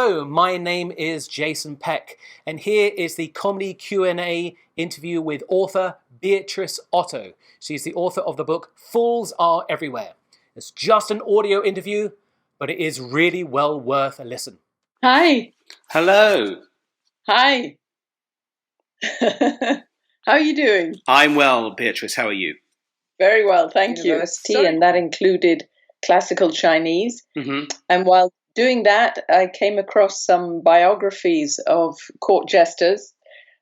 Hello, my name is Jason Peck, and here is the Comedy QnA interview with author Beatrice Otto. She's the author of the book Fools Are Everywhere. It's just an audio interview, but it is really well worth a listen. Hi. Hello. Hi. How are you doing? I'm well, Beatrice. How are you? Very well, thank you. University. And that included classical Chinese. Mm-hmm. And while doing that, I came across some biographies of court jesters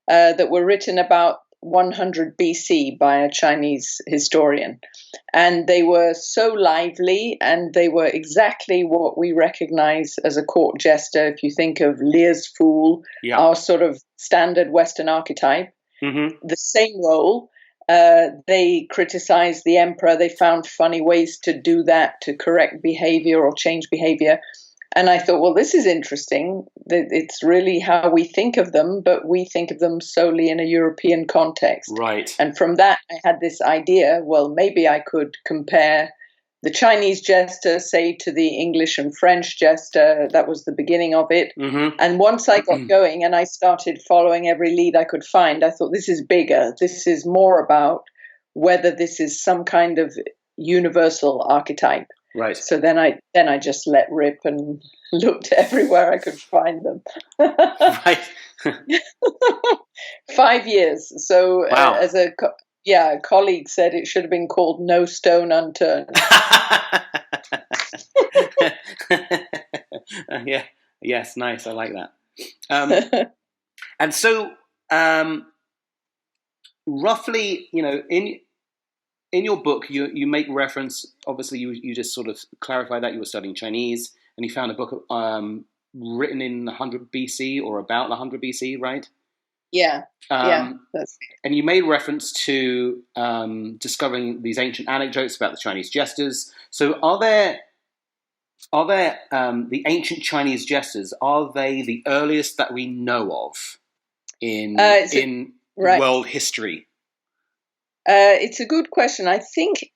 that were written about 100 BC by a Chinese historian. And they were so lively, and they were exactly what we recognize as a court jester. If you think of Lear's fool, our sort of standard Western archetype, the same role. They criticized the emperor. They found funny ways to do that, to correct behavior or change behavior. And I thought, well, this is interesting. It's really how we think of them, but we think of them solely in a European context. Right. And from that, I had this idea, well, maybe I could compare the Chinese jester, say, to the English and French jester. That was the beginning of it. Mm-hmm. And once I got going and I started following every lead I could find, I thought, this is bigger. This is more about whether this is some kind of universal archetype. Right. So then I just let rip and looked everywhere I could find them. Right. 5 years. So wow. As a colleague said, it should have been called No Stone Unturned. Yeah. Yes. Nice. I like that. And so, roughly, in your book, you make reference. Obviously, you just sort of clarify that you were studying Chinese, and you found a book written in 100 BC or about 100 BC, right? Yeah. That's it. And you made reference to discovering these ancient anecdotes about the Chinese jesters. So, are there the ancient Chinese jesters? Are they the earliest that we know of in world history? It's a good question. I think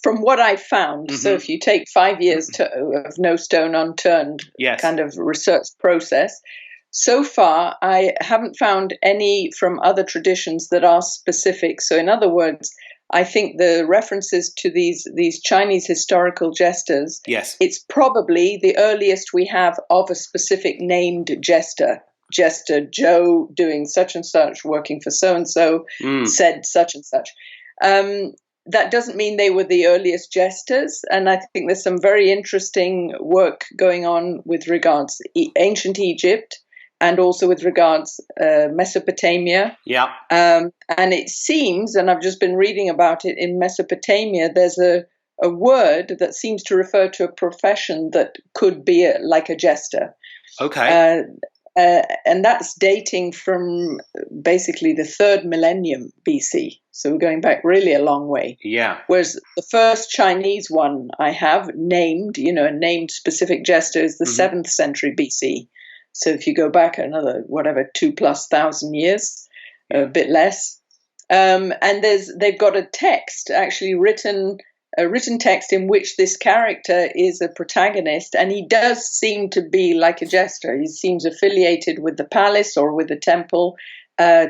from what I found, so if you take 5 years of No Stone Unturned kind of research process, so far I haven't found any from other traditions that are specific. So in other words, I think the references to these Chinese historical jesters, it's probably the earliest we have of a specific named jester. Jester Joe doing such and such, working for so-and-so, said such and such. That doesn't mean they were the earliest jesters, and I think there's some very interesting work going on with regards ancient Egypt and also with regards Mesopotamia. Yeah. And it seems, and I've just been reading about it, in Mesopotamia, there's a word that seems to refer to a profession that could be like a jester. Okay. And that's dating from basically the 3rd millennium BC. So we're going back really a long way. Yeah. Whereas the first Chinese one I have named, a named specific jester is the 7th century BC. So if you go back another, 2,000+ years, a bit less. And they've got a text actually written, a written text in which this character is a protagonist, and he does seem to be like a jester. He seems affiliated with the palace or with the temple,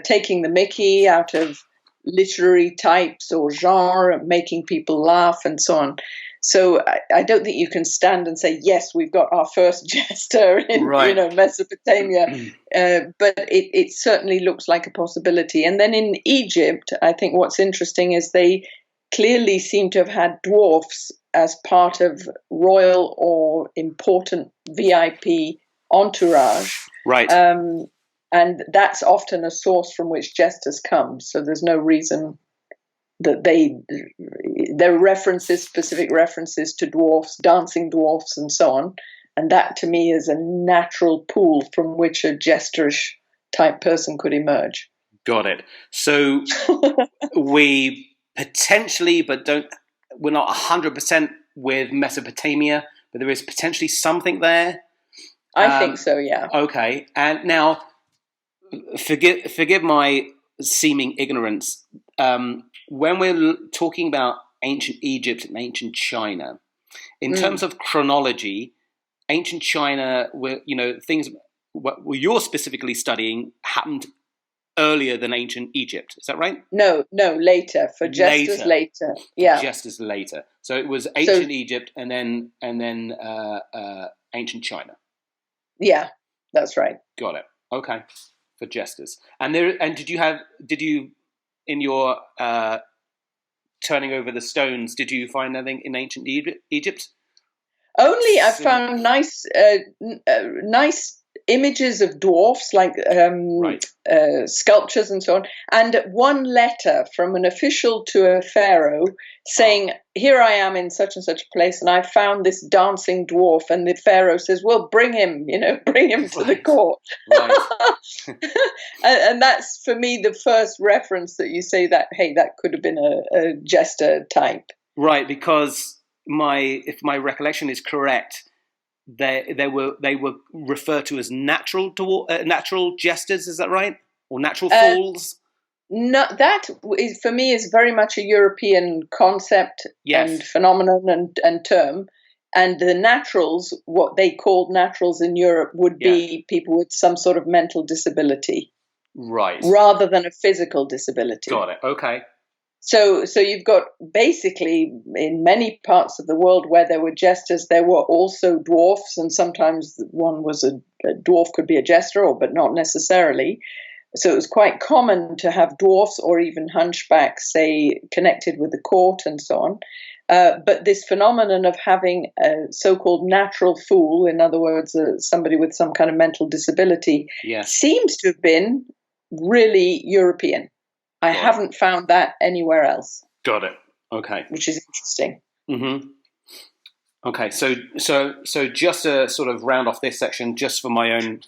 taking the mickey out of literary types or genre, making people laugh and so on. So I don't think you can stand and say, yes, we've got our first jester in Mesopotamia, but it certainly looks like a possibility. And then in Egypt, I think what's interesting is they clearly seem to have had dwarfs as part of royal or important VIP entourage. Right. And that's often a source from which jesters come. So there's no reason that there are specific references to dwarfs, dancing dwarfs, and so on. And that to me is a natural pool from which a jesterish type person could emerge. Got it. So we potentially, but we're not 100% with Mesopotamia, but there is potentially something there. I think so, yeah. Okay. And now, forgive my seeming ignorance. When we're talking about ancient Egypt and ancient China, in terms of chronology, ancient China, where things what you're specifically studying happened earlier than ancient Egypt. Is that right? No, later. For Jesters, later. Yeah. Jesters later. So it was ancient Egypt and then ancient China. Yeah, that's right. Got it. Okay. For Jesters. And did you in your turning over the stones, did you find anything in ancient Egypt? Only I found nice images of dwarfs, like sculptures and so on, and one letter from an official to a pharaoh saying, "Here I am in such and such a place, and I found this dancing dwarf." And the pharaoh says, "Well, bring him to the court." Right. And that's for me the first reference that you say that, hey, that could have been a jester type. Right, because if my recollection is correct, they were referred to as natural jesters. Is that right? Or natural fools? No, that is, for me, is very much a European concept and phenomenon and term. And the naturals, what they called naturals in Europe, would be people with some sort of mental disability, right? Rather than a physical disability. Got it. Okay. So you've got basically in many parts of the world where there were jesters, there were also dwarfs, and sometimes one was a dwarf could be a jester, but not necessarily. So it was quite common to have dwarfs or even hunchbacks, say, connected with the court and so on. But this phenomenon of having a so-called natural fool, in other words, somebody with some kind of mental disability, seems to have been really European. I haven't found that anywhere else. Got it. Okay. Which is interesting. Mm-hmm. Okay, so just to sort of round off this section, just for my own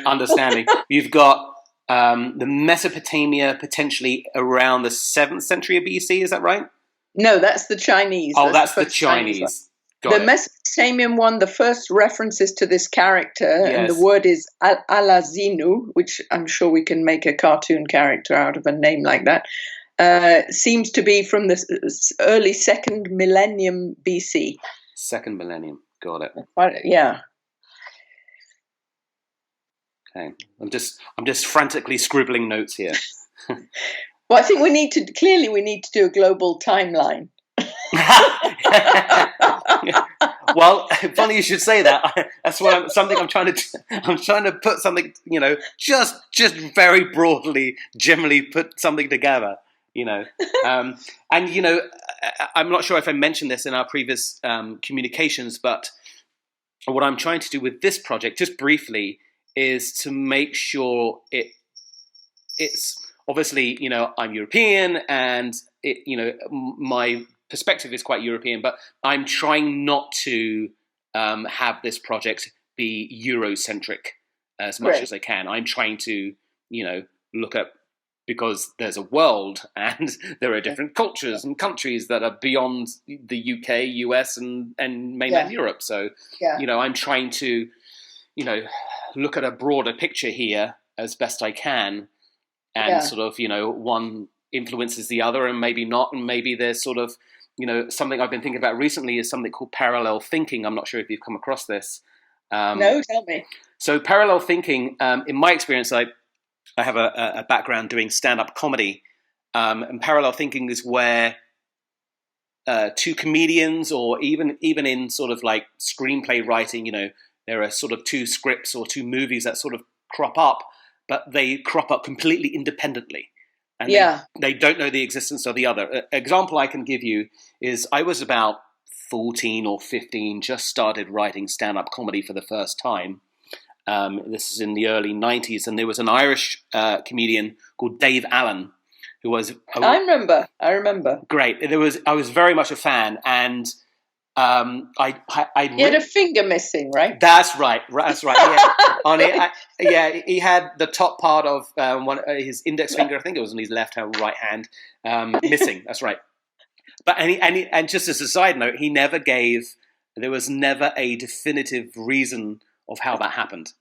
understanding, you've got the Mesopotamia potentially around the 7th century of BC. Is that right? No, that's the Chinese. Oh, that's the Chinese. The Mesopotamian one, the first references to this character, and the word is Alazinu, which I'm sure we can make a cartoon character out of a name like that, seems to be from the early 2nd millennium BC. 2nd millennium, got it. Yeah. Okay, I'm just frantically scribbling notes here. Well, I think we need to do a global timeline. Well, funny you should say that. That's what I'm trying to put something, just very broadly, generally put something together, and I'm not sure if I mentioned this in our previous communications, but what I'm trying to do with this project, just briefly, is to make sure it's obviously, I'm European and my perspective is quite European, but I'm trying not to have this project be Eurocentric as much as I can. I'm trying to, look at, because there's a world and there are different cultures and countries that are beyond the UK, US, and mainland Europe. So, I'm trying to, look at a broader picture here as best I can, and sort of, one influences the other and maybe not, and maybe there's sort of, something I've been thinking about recently is something called parallel thinking. I'm not sure if you've come across this. No, tell me. So parallel thinking, in my experience, I have a background doing stand-up comedy, and parallel thinking is where two comedians, or even in sort of like screenplay writing, there are sort of two scripts or two movies that sort of crop up, but they crop up completely independently. And they don't know the existence of the other. Example I can give you is I was about 14 or 15, just started writing stand-up comedy for the first time. This is in the early 90s, and there was an Irish comedian called Dave Allen, who was... I remember. Great. I was very much a fan, and he had a finger missing, right? That's right. He had the top part of his index finger. I think it was on his left hand, right hand, missing. That's right. But and just as a side note, there was never a definitive reason of how that happened.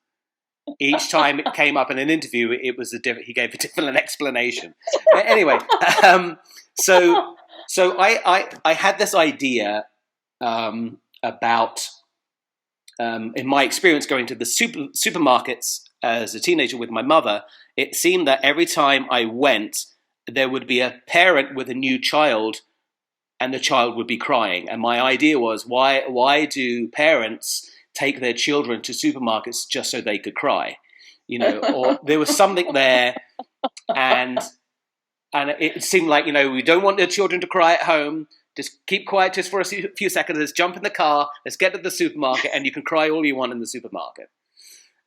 Each time it came up in an interview, he gave a different explanation. Anyway, so I had this idea about in my experience going to the supermarkets as a teenager with my mother, it seemed that every time I went, there would be a parent with a new child, and the child would be crying. And my idea was, why do parents take their children to supermarkets just so they could cry? Or there was something there, and it seemed like, we don't want the children to cry at home. Just keep quiet just for a few seconds. Let's jump in the car. Let's get to the supermarket, and you can cry all you want in the supermarket.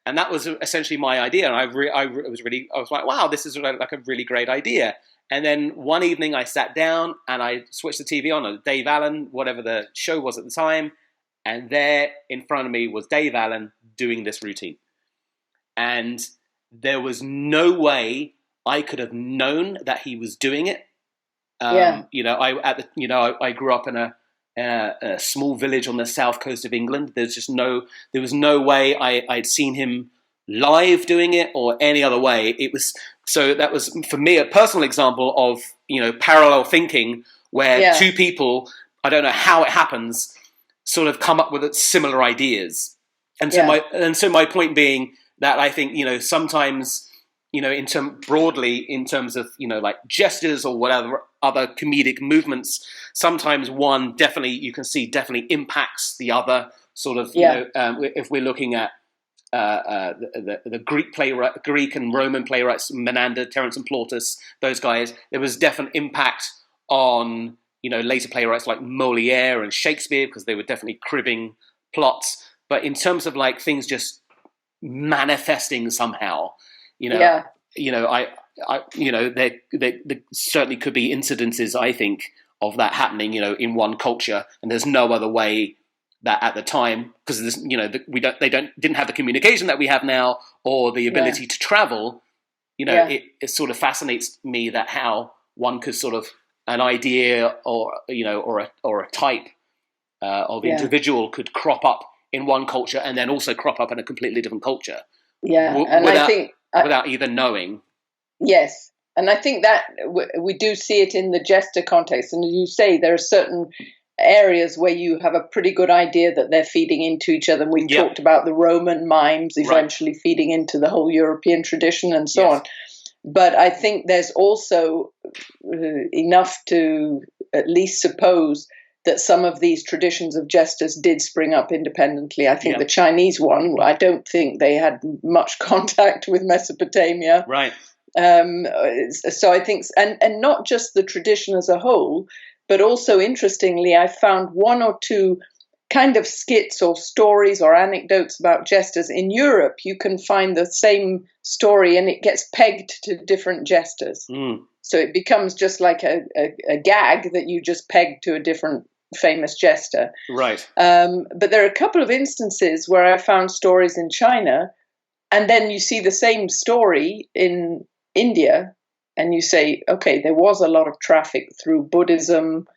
And that was essentially my idea. And I was like, wow, this is like a really great idea. And then one evening I sat down and I switched the TV on, Dave Allen, whatever the show was at the time. And there in front of me was Dave Allen doing this routine. And there was no way I could have known that he was doing it. I grew up in a small village on the south coast of England. There was no way I'd seen him live doing it or any other way. That was for me a personal example of parallel thinking where two people, I don't know how it happens, sort of come up with similar ideas. And so my point being that I think sometimes broadly in terms of like Jesters or whatever other comedic movements, sometimes one definitely impacts the other. Sort of if we're looking at the Greek and Roman playwrights, Menander, Terence and Plautus, those guys, there was definite impact on later playwrights like Molière and Shakespeare because they were definitely cribbing plots. But in terms of like things just manifesting somehow, there certainly could be incidences, I think, of that happening, in one culture, and there's no other way that at the time, because they didn't have the communication that we have now or the ability to travel. It sort of fascinates me that how one could sort of an idea or a type of individual could crop up in one culture and then also crop up in a completely different culture. Without even knowing. Yes. And I think that we do see it in the Jester context. And as you say, there are certain areas where you have a pretty good idea that they're feeding into each other. And we talked about the Roman mimes eventually feeding into the whole European tradition and so on. But I think there's also enough to at least suppose that some of these traditions of Jesters did spring up independently. I think the Chinese one, I don't think they had much contact with Mesopotamia. Right. So I think, and not just the tradition as a whole, but also interestingly, I found one or two kind of skits or stories or anecdotes about Jesters. In Europe, you can find the same story and it gets pegged to different Jesters. So it becomes just like a gag that you just peg to a different famous Jester. Right. But there are a couple of instances where I found stories in China, and then you see the same story in India, and you say, okay, there was a lot of traffic through Buddhism,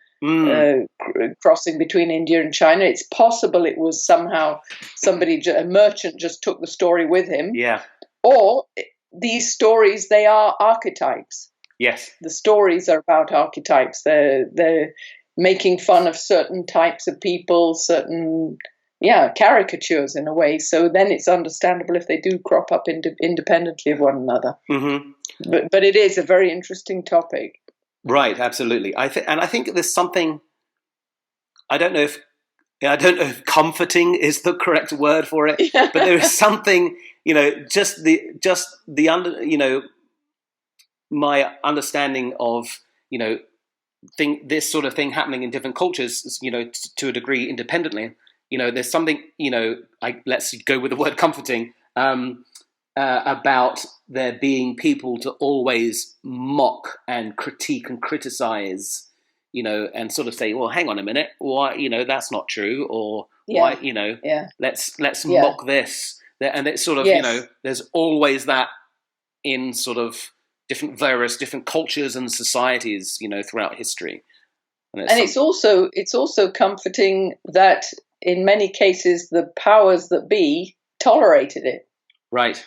crossing between India and China. It's possible it was somehow a merchant just took the story with him. Yeah. Or these stories, they are archetypes. Yes. The stories are about archetypes. They're making fun of certain types of people, certain caricatures in a way. So then it's understandable if they do crop up independently of one another. Mm-hmm. But it is a very interesting topic. Right, absolutely. I think there's something. I don't know if comforting is the correct word for it, but there is something. My understanding of this sort of thing happening in different cultures, to a degree independently. There's something, let's go with the word comforting, about there being people to always mock and critique and criticize, and sort of say, well, hang on a minute, why, that's not true, or why, let's mock this. And it's sort of, there's always that in sort of various different cultures and societies, throughout history. And it's also comforting that in many cases the powers that be tolerated it. Right.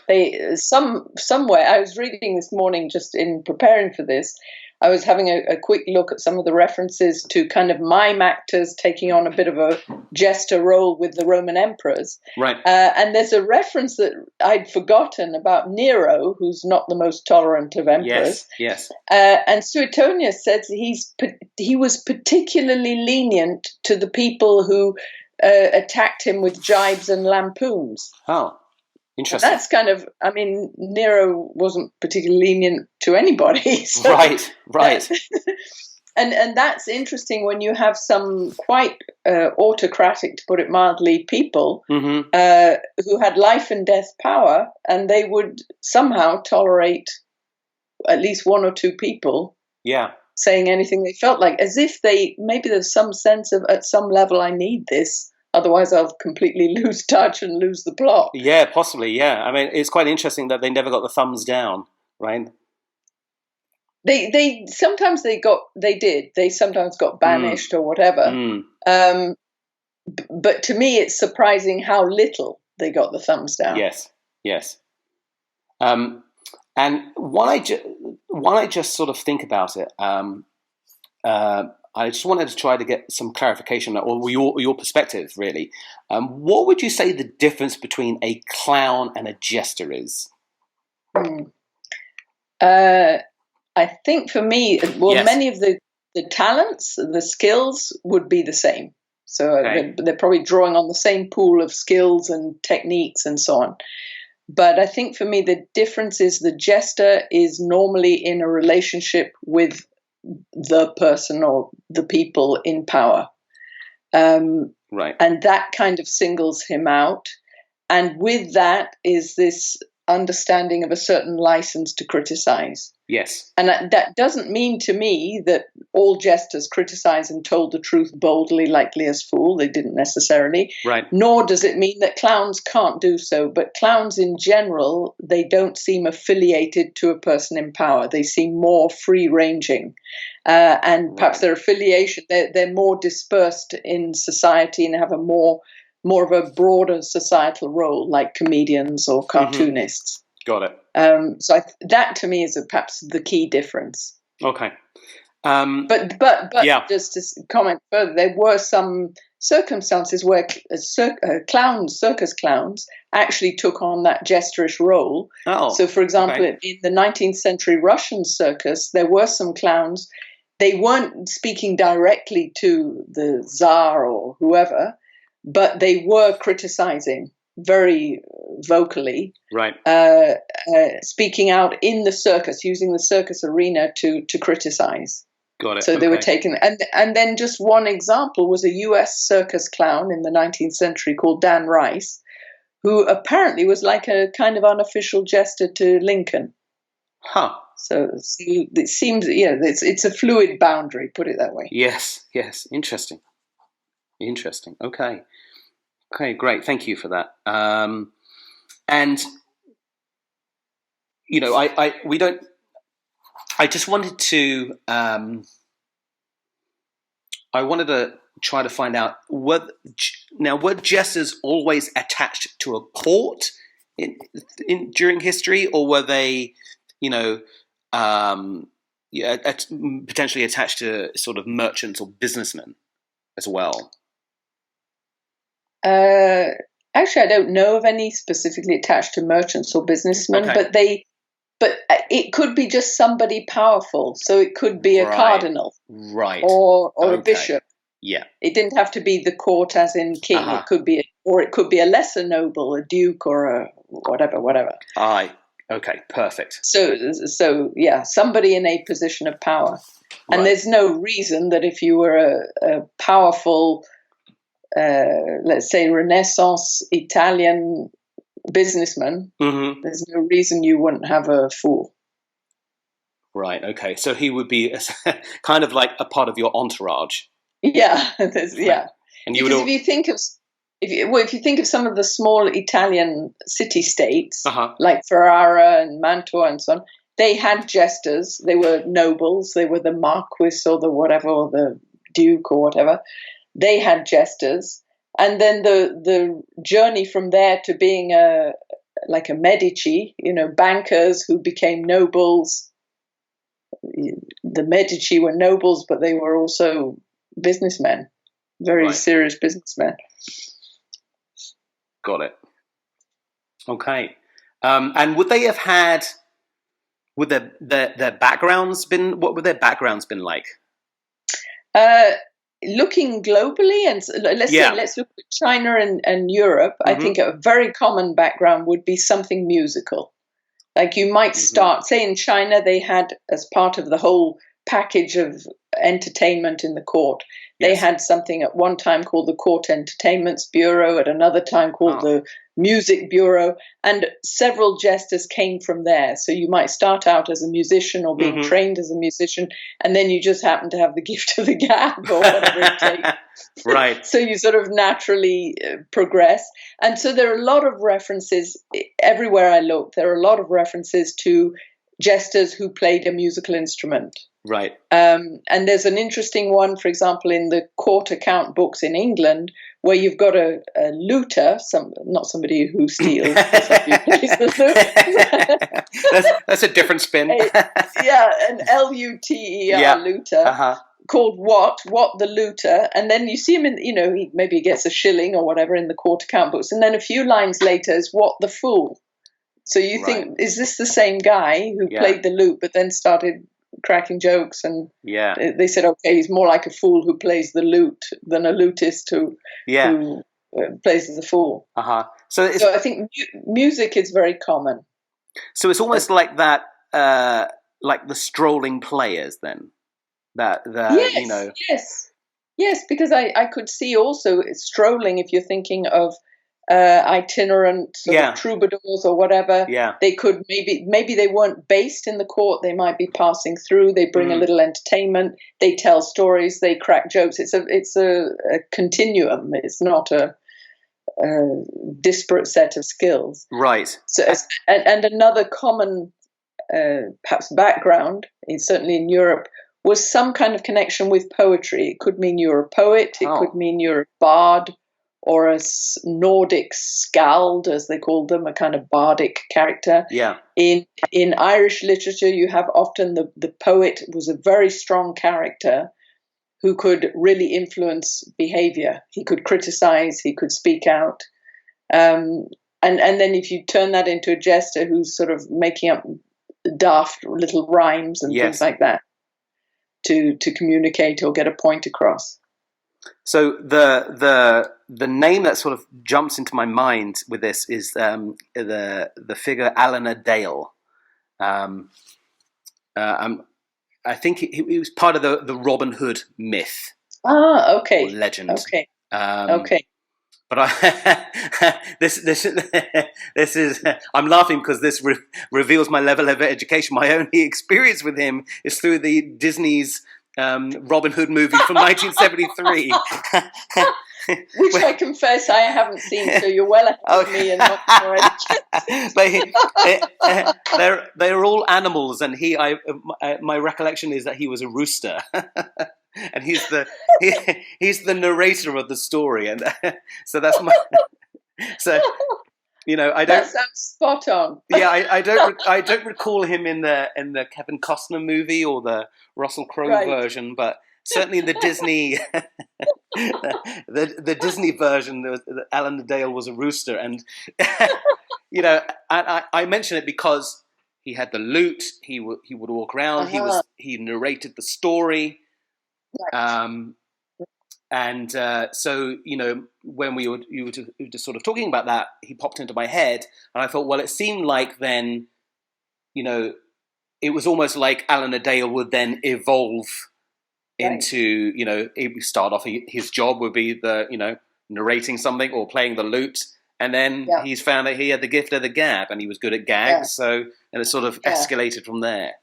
Somewhere I was reading this morning, just in preparing for this, I was having a quick look at some of the references to kind of mime actors taking on a bit of a jester role with the Roman emperors. Right. And there's a reference that I'd forgotten about Nero, who's not the most tolerant of emperors. Yes. And Suetonius says he was particularly lenient to the people who attacked him with jibes and lampoons. Oh, interesting. That's kind of, I mean, Nero wasn't particularly lenient to anybody. So Right. and that's interesting when you have some quite autocratic, to put it mildly, people Mm-hmm. who had life and death power, and they would somehow tolerate at least one or two people saying anything they felt like, as if maybe there's some sense of, at some level, I need this. Otherwise, I'll completely lose touch and lose the plot. Yeah, possibly. Yeah, I mean, it's quite interesting that they never got the thumbs down, right? They sometimes did. They sometimes got banished or whatever. But to me, it's surprising how little they got the thumbs down. Yes. And while I just sort of think about it, I just wanted to try to get some clarification or your perspective, really. What would you say the difference between a clown and a jester is? I think for me, many of the talents, the skills would be the same. So they're probably drawing on the same pool of skills and techniques and so on. But I think for me, the difference is the jester is normally in a relationship with the person or the people in power. Right. And that kind of singles him out. And with that is this understanding of a certain license to criticize. Yes. And that doesn't mean to me that all jesters criticize and told the truth boldly, like Lear's Fool. They didn't necessarily. Right. Nor does it mean that clowns can't do so. But clowns in general, they don't seem affiliated to a person in power. They seem more free-ranging. And perhaps their affiliation, they're more dispersed in society and have a more of a broader societal role, like comedians or cartoonists. Got it. So that to me is perhaps the key difference. Okay. But just to comment further, there were some circumstances where circus clowns actually took on that jesterish role. Oh, so, for example, in the 19th century Russian circus, there were some clowns. They weren't speaking directly to the Tsar or whoever, but they were criticizing very vocally, right? Speaking out in the circus, using the circus arena to criticize. Got it. So they were taken, and then just one example was a U.S. circus clown in the 19th century called Dan Rice, who apparently was like a kind of unofficial jester to Lincoln. Huh. So it seems, it's a fluid boundary, put it that way. Yes. Interesting. Okay, great. Thank you for that. And I just wanted to. I wanted to try to find out were jesters always attached to a court during history, or were they, potentially attached to sort of merchants or businessmen as well? Actually, I don't know of any specifically attached to merchants or businessmen, but it could be just somebody powerful. So it could be a cardinal, right, or a bishop. Yeah, it didn't have to be the court as in king. It could be, it could be a lesser noble, a duke, or a whatever. Okay, perfect. So yeah, somebody in a position of power, and there's no reason that if you were a powerful, let's say, Renaissance Italian businessman, there's no reason you wouldn't have a fool. Right. Okay. So he would be kind of like a part of your entourage. Yeah. Yeah. And if you think of some of the small Italian city-states, like Ferrara and Mantua and so on, they had jesters. They were nobles. They were the marquis or the whatever, or the duke or whatever. They had jesters. And then the journey from there to being like a Medici, bankers who became nobles, the Medici were nobles, but they were also businessmen, very serious businessmen. Got it. Okay. And would they have had? Would their backgrounds been? What would their backgrounds been like? Looking globally, and let's look at China and Europe. I think a very common background would be something musical. Like you might start, say in China, they had, as part of the whole package of entertainment in the court, they had something at one time called the Court Entertainments Bureau, at another time called the Music Bureau, and several jesters came from there. So you might start out as a musician or being trained as a musician, and then you just happen to have the gift of the gab or whatever it takes. Right. So you sort of naturally progress. And so there are a lot of references everywhere I look. There are a lot of references to jesters who played a musical instrument. Right. And there's an interesting one, for example, in the court account books in England, where you've got a looter, not somebody who steals, but somebody who plays the lute. That's a different spin. An Luter looter. Called What the Looter, and then you see him in, maybe he gets a shilling or whatever in the court account books, and then a few lines later is What the Fool. So you think, is this the same guy who played the lute but then started cracking jokes? And they said, okay, he's more like a fool who plays the lute than a lutist who plays the fool. So I think music is very common. So it's almost like that, like the strolling players then. Yes, because I could see also strolling, if you're thinking of itinerant sort of troubadours or whatever. They could maybe they weren't based in the court, they might be passing through, they bring a little entertainment, they tell stories, they crack jokes. It's a continuum. It's not a disparate set of skills. Right. So and another common perhaps background, certainly in Europe, was some kind of connection with poetry. It could mean you're a poet, it could mean you're a bard, or a Nordic skald, as they called them, a kind of bardic character. In Irish literature, you have often the poet was a very strong character who could really influence behavior. He could criticize, he could speak out. And then if you turn that into a jester who's sort of making up daft little rhymes and things like that to communicate or get a point across. So the name that sort of jumps into my mind with this is the figure Alana Dale. I think he was part of the Robin Hood myth. Okay. Or legend. Okay. But this is I'm laughing because this reveals my level of education. My only experience with him is through the Disney's Robin Hood movie from 1973. Which I confess I haven't seen, so you're well ahead of me and not more But they're all animals, and my recollection is that he was a rooster. And he's the narrator of the story, and so that's my I don't. That sounds spot on. I don't recall him in the Kevin Costner movie or the Russell Crowe version, but certainly in the Disney the Disney version, Alan Dale was a rooster, and I mention it because he had the lute. He would walk around. He narrated the story. So when you were just sort of talking about that, he popped into my head, and I thought, well, it seemed like then, it was almost like Alan Dale would then evolve into, it would start off, his job would be the, narrating something or playing the lute, and then he's found that he had the gift of the gab, and he was good at gags, and it sort of escalated from there.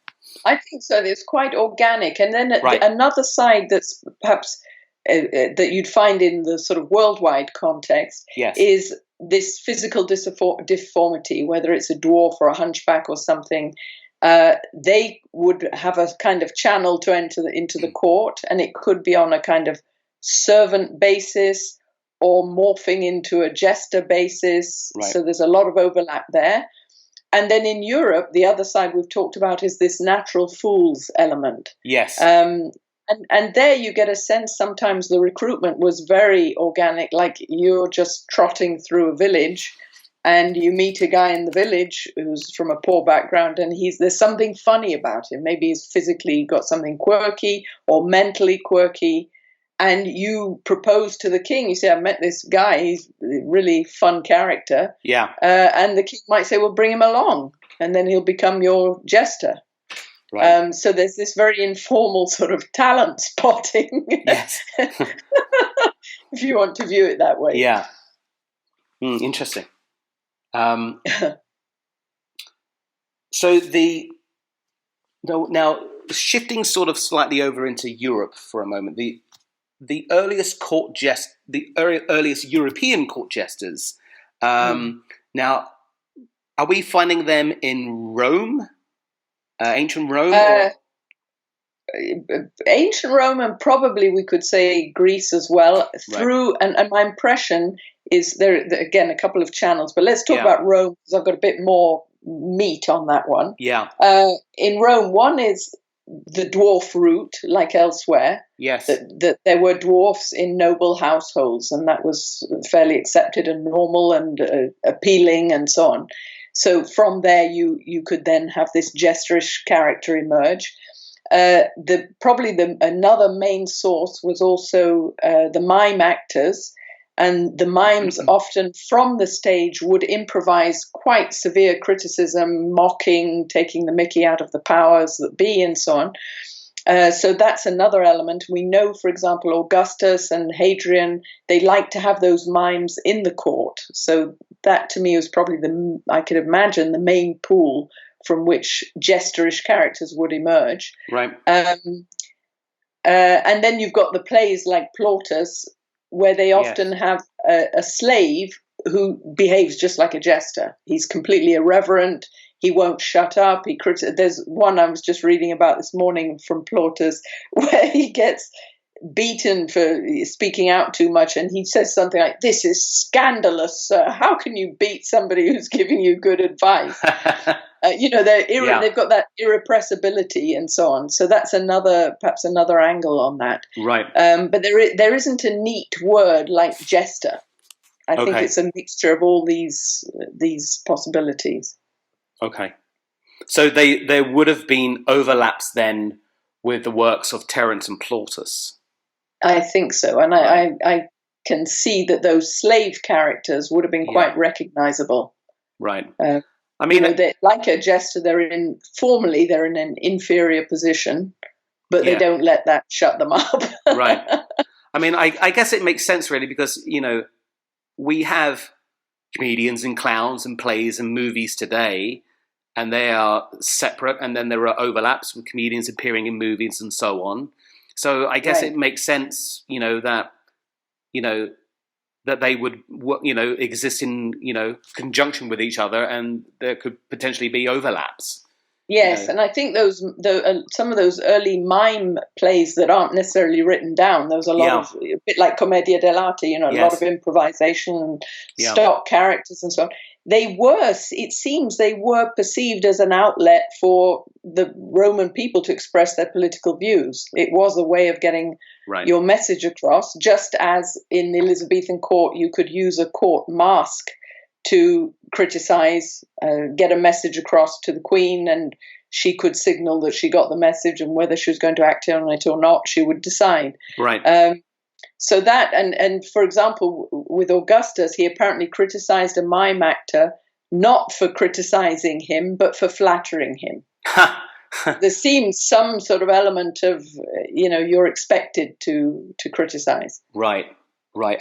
I think so. It's quite organic. And then another side that's perhaps that you'd find in the sort of worldwide context is this physical deformity, whether it's a dwarf or a hunchback or something. They would have a kind of channel to enter into the court, and it could be on a kind of servant basis or morphing into a jester basis. So there's a lot of overlap there. And then in Europe, the other side we've talked about is this natural fools element. Yes. And there you get a sense sometimes the recruitment was very organic, like you're just trotting through a village and you meet a guy in the village who's from a poor background and there's something funny about him. Maybe he's physically got something quirky or mentally quirky. And you propose to the king. You say, I met this guy. He's a really fun character. Yeah. And the king might say, well, bring him along. And then he'll become your jester. Right. So there's this very informal sort of talent spotting. Yes. If you want to view it that way. Yeah. Interesting. So now shifting sort of slightly over into Europe for a moment, the earliest earliest European court jesters. Now, are we finding them in Rome, ancient Rome? Ancient Rome, and probably we could say Greece as well. And my impression is there again a couple of channels, but let's talk about Rome because I've got a bit more meat on that one. Yeah. In Rome, one is the dwarf route, like elsewhere. Yes. That there were dwarfs in noble households, and that was fairly accepted and normal and appealing and so on. So from there, you could then have this jesterish character emerge. Another main source was also the mime actors. And the mimes often from the stage would improvise quite severe criticism, mocking, taking the mickey out of the powers that be, and so on. So that's another element. We know, for example, Augustus and Hadrian, they like to have those mimes in the court. So that to me was probably I could imagine, the main pool from which jesterish characters would emerge. Right. And then you've got the plays like Plautus, where they often have a slave who behaves just like a jester. He's completely irreverent. He won't shut up. There's one I was just reading about this morning from Plautus where he gets beaten for speaking out too much, and he says something like, "This is scandalous, sir. How can you beat somebody who's giving you good advice?" They've got that irrepressibility and so on. So that's perhaps another angle on that. Right. But there isn't a neat word like jester. I think it's a mixture of all these possibilities. Okay. So there would have been overlaps then with the works of Terence and Plautus. I think so, and I can see that those slave characters would have been quite recognizable. Right. I mean, like a jester, they're in an inferior position, but they don't let that shut them up. Right. I mean, I guess it makes sense really because, we have comedians and clowns and plays and movies today, and they are separate, and then there are overlaps with comedians appearing in movies and so on. So I guess it makes sense, that they would, exist in, conjunction with each other, and there could potentially be overlaps. Yes, and I think some of those early mime plays that aren't necessarily written down, there was a lot of, a bit like Commedia dell'arte, a lot of improvisation and stock characters and so on. It seems they were perceived as an outlet for the Roman people to express their political views. It was a way of getting your message across, just as in the Elizabethan court you could use a court mask to criticize, get a message across to the Queen, and she could signal that she got the message, and whether she was going to act on it or not, she would decide. Right. So that, and for example, with Augustus, he apparently criticized a mime actor not for criticizing him, but for flattering him. There seems some sort of element of, you're expected to criticize. Right.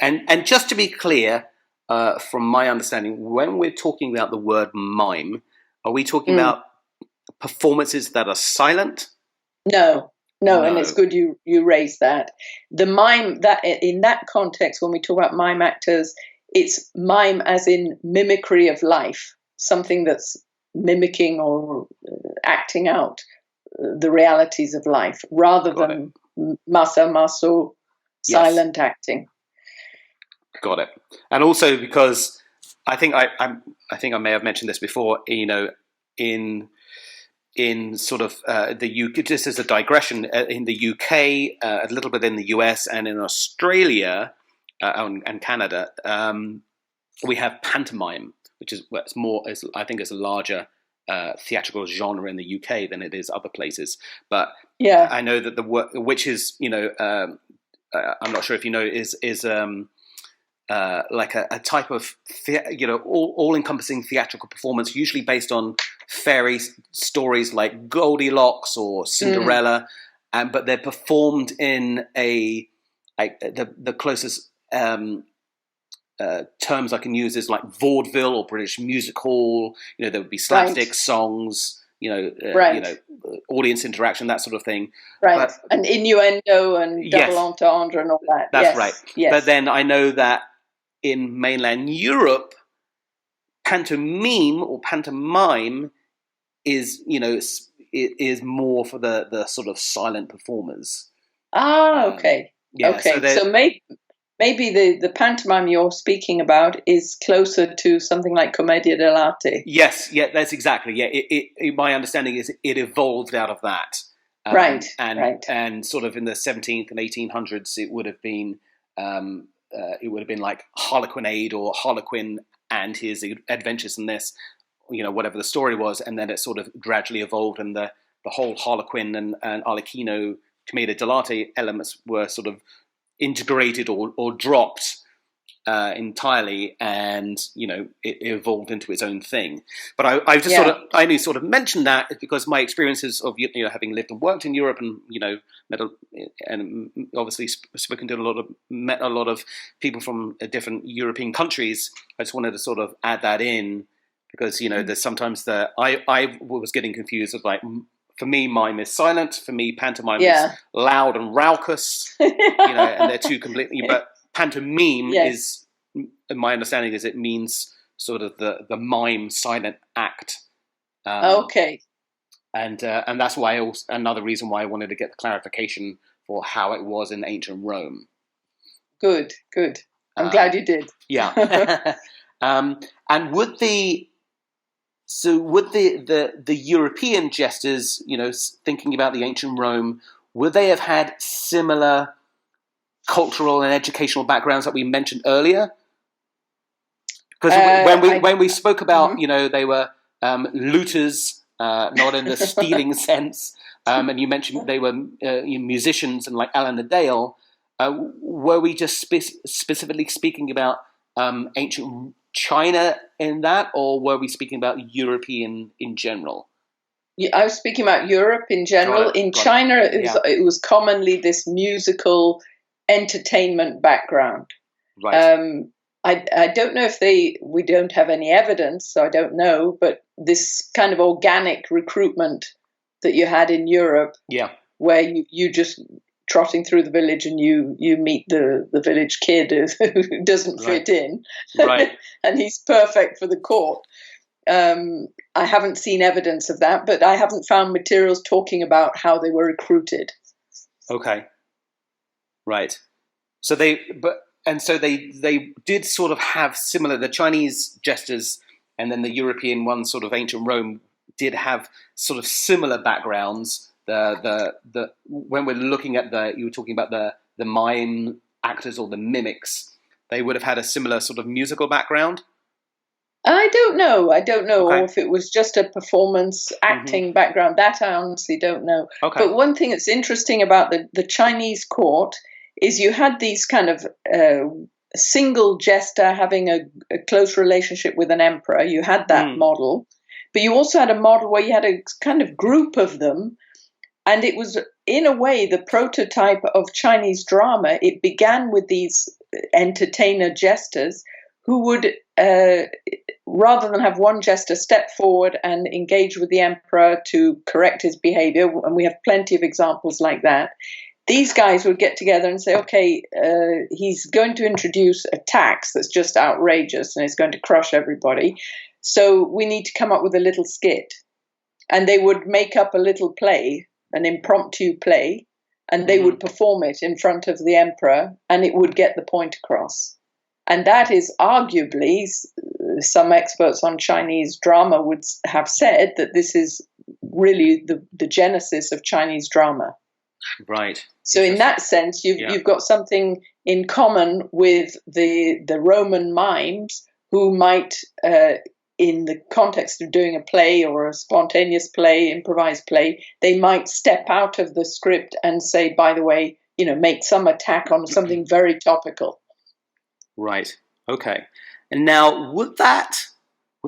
And just to be clear, from my understanding, when we're talking about the word mime, are we talking about performances that are silent? No, and it's good you raised that. The mime, that in that context, when we talk about mime actors, it's mime as in mimicry of life, something that's mimicking or acting out the realities of life, rather than masso, silent acting. Got it. And also because I think I may have mentioned this before. In sort of the UK, just as a digression, in the UK, a little bit in the US, and in Australia and Canada, we have pantomime, which is I think is a larger theatrical genre in the UK than it is other places. But yeah, I know that the work, which is I'm not sure if you know, is like a type of all-encompassing theatrical performance, usually based on fairy stories like Goldilocks or Cinderella, but they're performed in the closest terms I can use is like vaudeville or British music hall. There would be slapstick songs, audience interaction, that sort of thing. Right, and innuendo and double entendre and all that. That's right. Yes. But then I know that in mainland Europe, pantomime is more for the sort of silent performers. Okay. Okay. So maybe the pantomime you're speaking about is closer to something like Commedia dell'arte. Yes, that's exactly. Yeah, my understanding is it evolved out of that. Right. And sort of in the 17th and 1800s, it would have been like Harlequinade or Harlequin and his adventures in this, whatever the story was, and then it sort of gradually evolved, and the whole Harlequin and Arlecchino Commedia dell'arte elements were sort of integrated or dropped entirely, and it evolved into its own thing. But I just I only sort of mentioned that because my experiences of having lived and worked in Europe, and and obviously met a lot of people from different European countries. I just wanted to sort of add that in because there's sometimes I was getting confused of like. For me, mime is silent. For me, pantomime is loud and raucous. And they're two completely. But pantomime is, my understanding is, it means sort of the mime silent act. Okay. And that's why another reason why I wanted to get the clarification for how it was in ancient Rome. Good. I'm glad you did. Yeah. And would the European jesters, thinking about the ancient Rome, would they have had similar cultural and educational backgrounds that we mentioned earlier? Because when we spoke about, they were looters, not in the stealing sense, and you mentioned they were musicians and like Alan a Dale, were we just specifically speaking about ancient China in that, or were we speaking about European in general? I was speaking about Europe in general. In China, it was commonly this musical entertainment background. Right. I don't know if we don't have any evidence, so I don't know, but this kind of organic recruitment that you had in Europe, where you just trotting through the village and you meet the village kid who doesn't fit in, and he's perfect for the court. I haven't seen evidence of that, but I haven't found materials talking about how they were recruited. Okay, right. So they did sort of have similar. The Chinese jesters and then the European ones, sort of ancient Rome, did have sort of similar backgrounds. When we're looking at you were talking about the mime actors or the mimics, they would have had a similar sort of musical background. I don't know, or if it was just a performance acting background. That I honestly don't know. Okay. But one thing that's interesting about the Chinese court is you had these kind of single jester having a close relationship with an emperor. You had that model, but you also had a model where you had a kind of group of them. And it was, in a way, the prototype of Chinese drama. It began with these entertainer jesters who would, rather than have one jester step forward and engage with the emperor to correct his behavior, and we have plenty of examples like that, these guys would get together and say, okay, he's going to introduce a tax that's just outrageous and it's going to crush everybody. So we need to come up with a little skit. And they would make up a little play, an impromptu play, and they would perform it in front of the emperor, and it would get the point across. And that is arguably, some experts on Chinese drama would have said that this is really the genesis of Chinese drama. Right. So in that sense, you've got something in common with the Roman mimes, who might, in the context of doing a play or a spontaneous play, improvised play, they might step out of the script and say, by the way, make some attack on something very topical. Right. Okay. And now, would that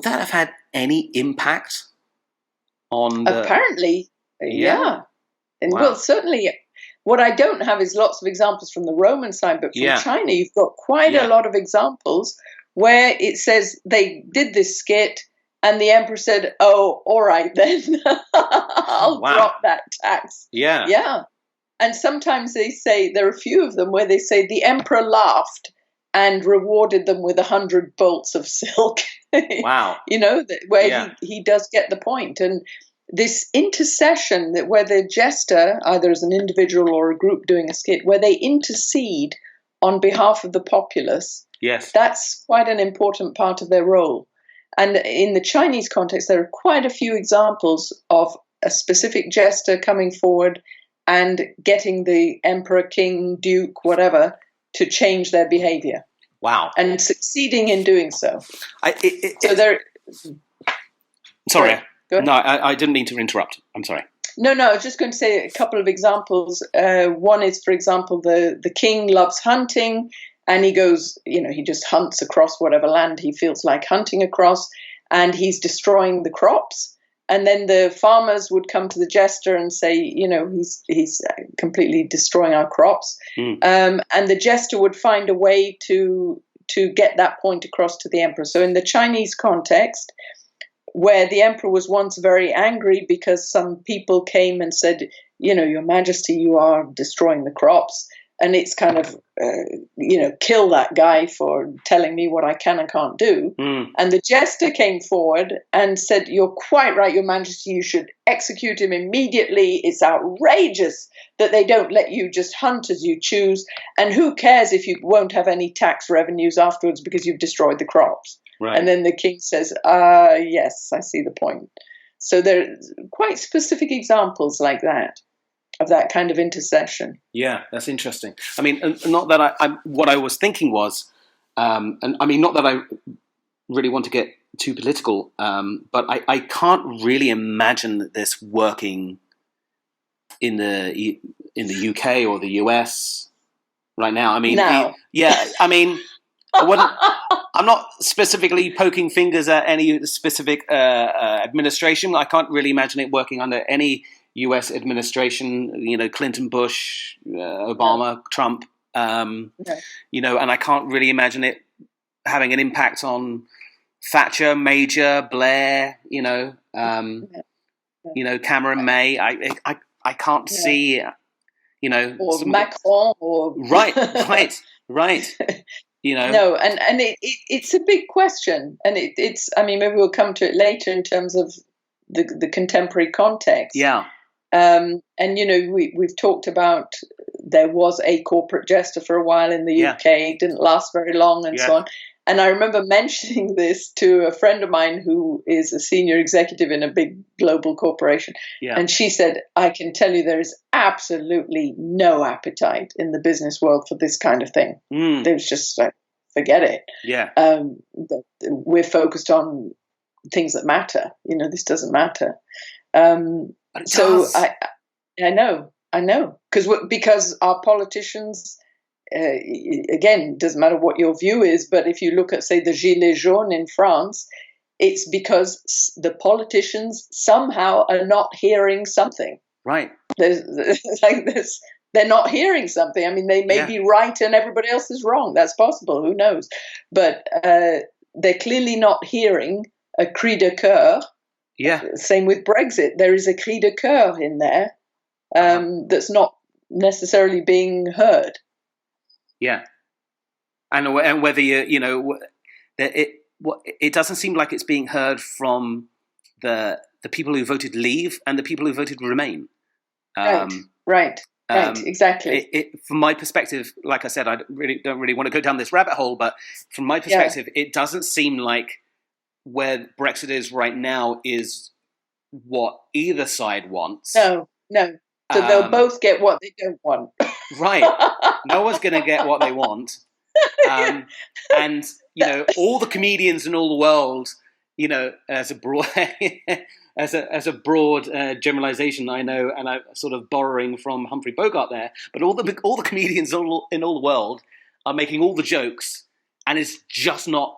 have had any impact on the... Apparently, yeah. And wow. well, certainly, what I don't have is lots of examples from the Roman side, but from China, you've got quite a lot of examples where it says they did this skit and the emperor said, oh, all right, then I'll drop that tax. Yeah. Yeah. And sometimes they say, there are a few of them where they say the emperor laughed and rewarded them with 100 bolts of silk. Wow. Where he does get the point. And this intercession, that where the jester, either as an individual or a group doing a skit, where they intercede on behalf of the populace, that's quite an important part of their role. And in the Chinese context, there are quite a few examples of a specific jester coming forward and getting the emperor, king, duke, whatever, to change their behavior. Wow. And succeeding in doing so. Sorry. No, I didn't mean to interrupt. I'm sorry. No, I was just going to say a couple of examples. One is, for example, the king loves hunting, and he goes, he just hunts across whatever land he feels like hunting across, and he's destroying the crops. And then the farmers would come to the jester and say, he's completely destroying our crops. And the jester would find a way to get that point across to the emperor. So in the Chinese context, where the emperor was once very angry because some people came and said, Your Majesty, you are destroying the crops. And it's kind of, kill that guy for telling me what I can and can't do. And the jester came forward and said, you're quite right, Your Majesty, you should execute him immediately. It's outrageous that they don't let you just hunt as you choose. And who cares if you won't have any tax revenues afterwards because you've destroyed the crops. Right. And then the king says, yes, I see the point. So there are quite specific examples like that, of that kind of intercession. Yeah, that's interesting. I mean, not that what I was thinking was, and I mean, not that I really want to get too political, but I can't really imagine this working in the UK or the US right now. I mean, I'm not specifically poking fingers at any specific administration. I can't really imagine it working under any U.S. administration, Clinton, Bush, Obama, Trump, and I can't really imagine it having an impact on Thatcher, Major, Blair, Cameron, May. I can't see, or Macron, or right. No, and it's a big question, and it's. I mean, maybe we'll come to it later in terms of the contemporary context. Yeah. And we've talked about there was a corporate jester for a while in the UK. It didn't last very long, and so on. And I remember mentioning this to a friend of mine who is a senior executive in a big global corporation. Yeah. And she said, I can tell you there is absolutely no appetite in the business world for this kind of thing. There's just like, forget it. Yeah. We're focused on things that matter. This doesn't matter. So I know, because our politicians, again, doesn't matter what your view is, but if you look at, say, the Gilets jaunes in France, it's because the politicians somehow are not hearing something. Right. There's they're not hearing something. I mean, they may be right and everybody else is wrong. That's possible. Who knows? But they're clearly not hearing a cri de coeur. Yeah. Same with Brexit. There is a cri de coeur in there that's not necessarily being heard. Yeah. And whether it doesn't seem like it's being heard from the people who voted Leave and the people who voted Remain. Right. Right, exactly. From my perspective, like I said, I don't really want to go down this rabbit hole, but from my perspective, it doesn't seem like where Brexit is right now is what either side wants. No. So they'll both get what they don't want. Right. No one's going to get what they want. And, all the comedians in all the world, as a broad, as a broad generalization, I know, and I'm sort of borrowing from Humphrey Bogart there, but all the comedians in all the world are making all the jokes, and it's just not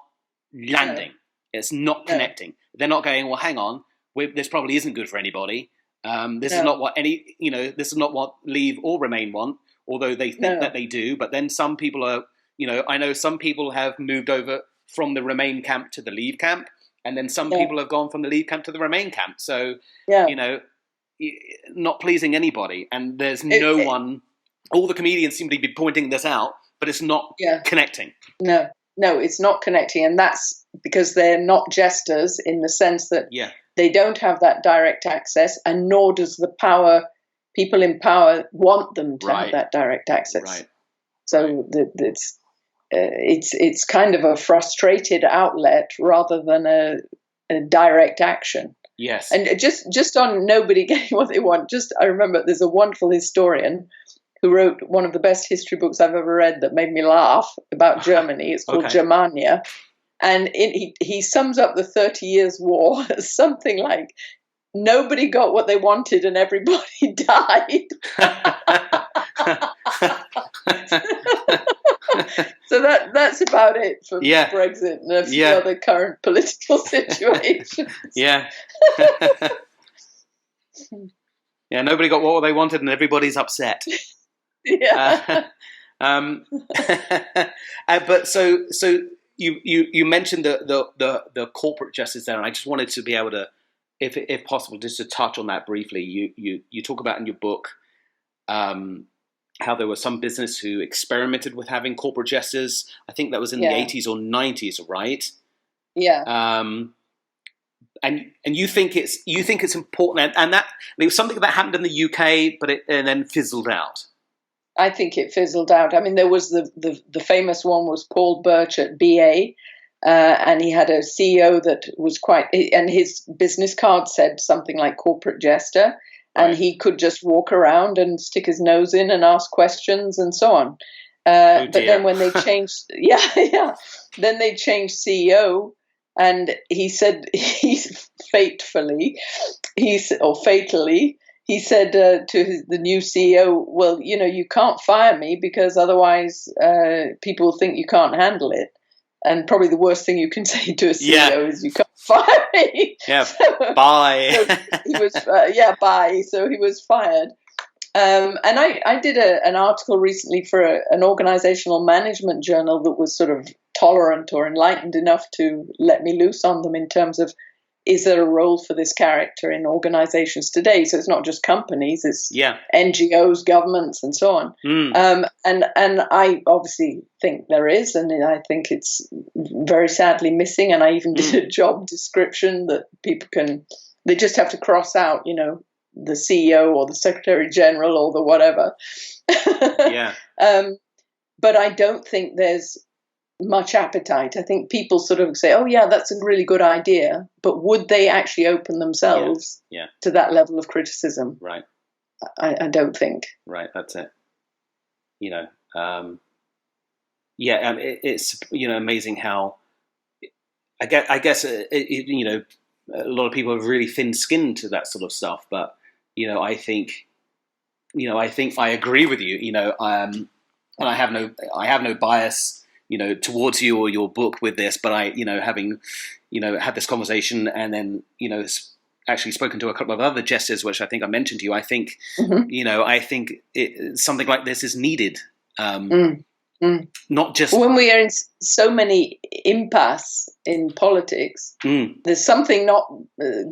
landing. No. It's not connecting. They're not going, well, hang on, this probably isn't good for anybody. This is not what this is not what Leave or Remain want, although they think that they do. But then some people are, I know some people have moved over from the Remain camp to the Leave camp, and then some people have gone from the Leave camp to the Remain camp. So, not pleasing anybody. And there's no one, all the comedians seem to be pointing this out, but it's not connecting. No, it's not connecting. And that's because they're not jesters in the sense that they don't have that direct access, and nor does the people in power want them to have that direct access. Right. So it's kind of a frustrated outlet rather than a direct action. Yes. And just on nobody getting what they want, I remember there's a wonderful historian who wrote one of the best history books I've ever read that made me laugh about Germany. It's called Germania. And he sums up the 30 Years' War as something like, nobody got what they wanted and everybody died. So that's about it for Brexit and a few other current political situations. Yeah. Nobody got what they wanted and everybody's upset. Yeah. But so you mentioned the corporate justice there, and I just wanted to be able to, if possible, just to touch on that briefly. You talk about in your book how there was some business who experimented with having corporate jesters. I think that was in the 80s or 90s, right? Yeah. And you think it's important, and that it was something that happened in the UK, but it then fizzled out. I think it fizzled out. I mean, there was the famous one was Paul Birch at BA, and he had a CEO that was and his business card said something like corporate jester, and he could just walk around and stick his nose in and ask questions and so on. But then when they changed, then they changed CEO, and he said fatally, he said to the new CEO, well, you can't fire me because otherwise people think you can't handle it. And probably the worst thing you can say to a CEO is you can't fire me. Yeah, bye. So he was, bye. So he was fired. And I did an article recently for an organizational management journal that was sort of tolerant or enlightened enough to let me loose on them in terms of, is there a role for this character in organizations today? So it's not just companies, it's NGOs, governments, and so on. And I obviously think there is, and I think it's very sadly missing. And I even did a job description that people they just have to cross out, the CEO or the Secretary General or the whatever. But I don't think there's much appetite. I think people sort of say, oh yeah, that's a really good idea, but would they actually open themselves to that level of criticism? Right. I don't think. Right, that's it. It's amazing how I guess a lot of people are really thin-skinned to that sort of stuff, but I think I agree with you, and I have no bias towards you or your book with this, but I, having, had this conversation and then, actually spoken to a couple of other jesters, which I think I mentioned to you, I think, I think something like this is needed. Not just when we are in so many impasse in politics, there's something not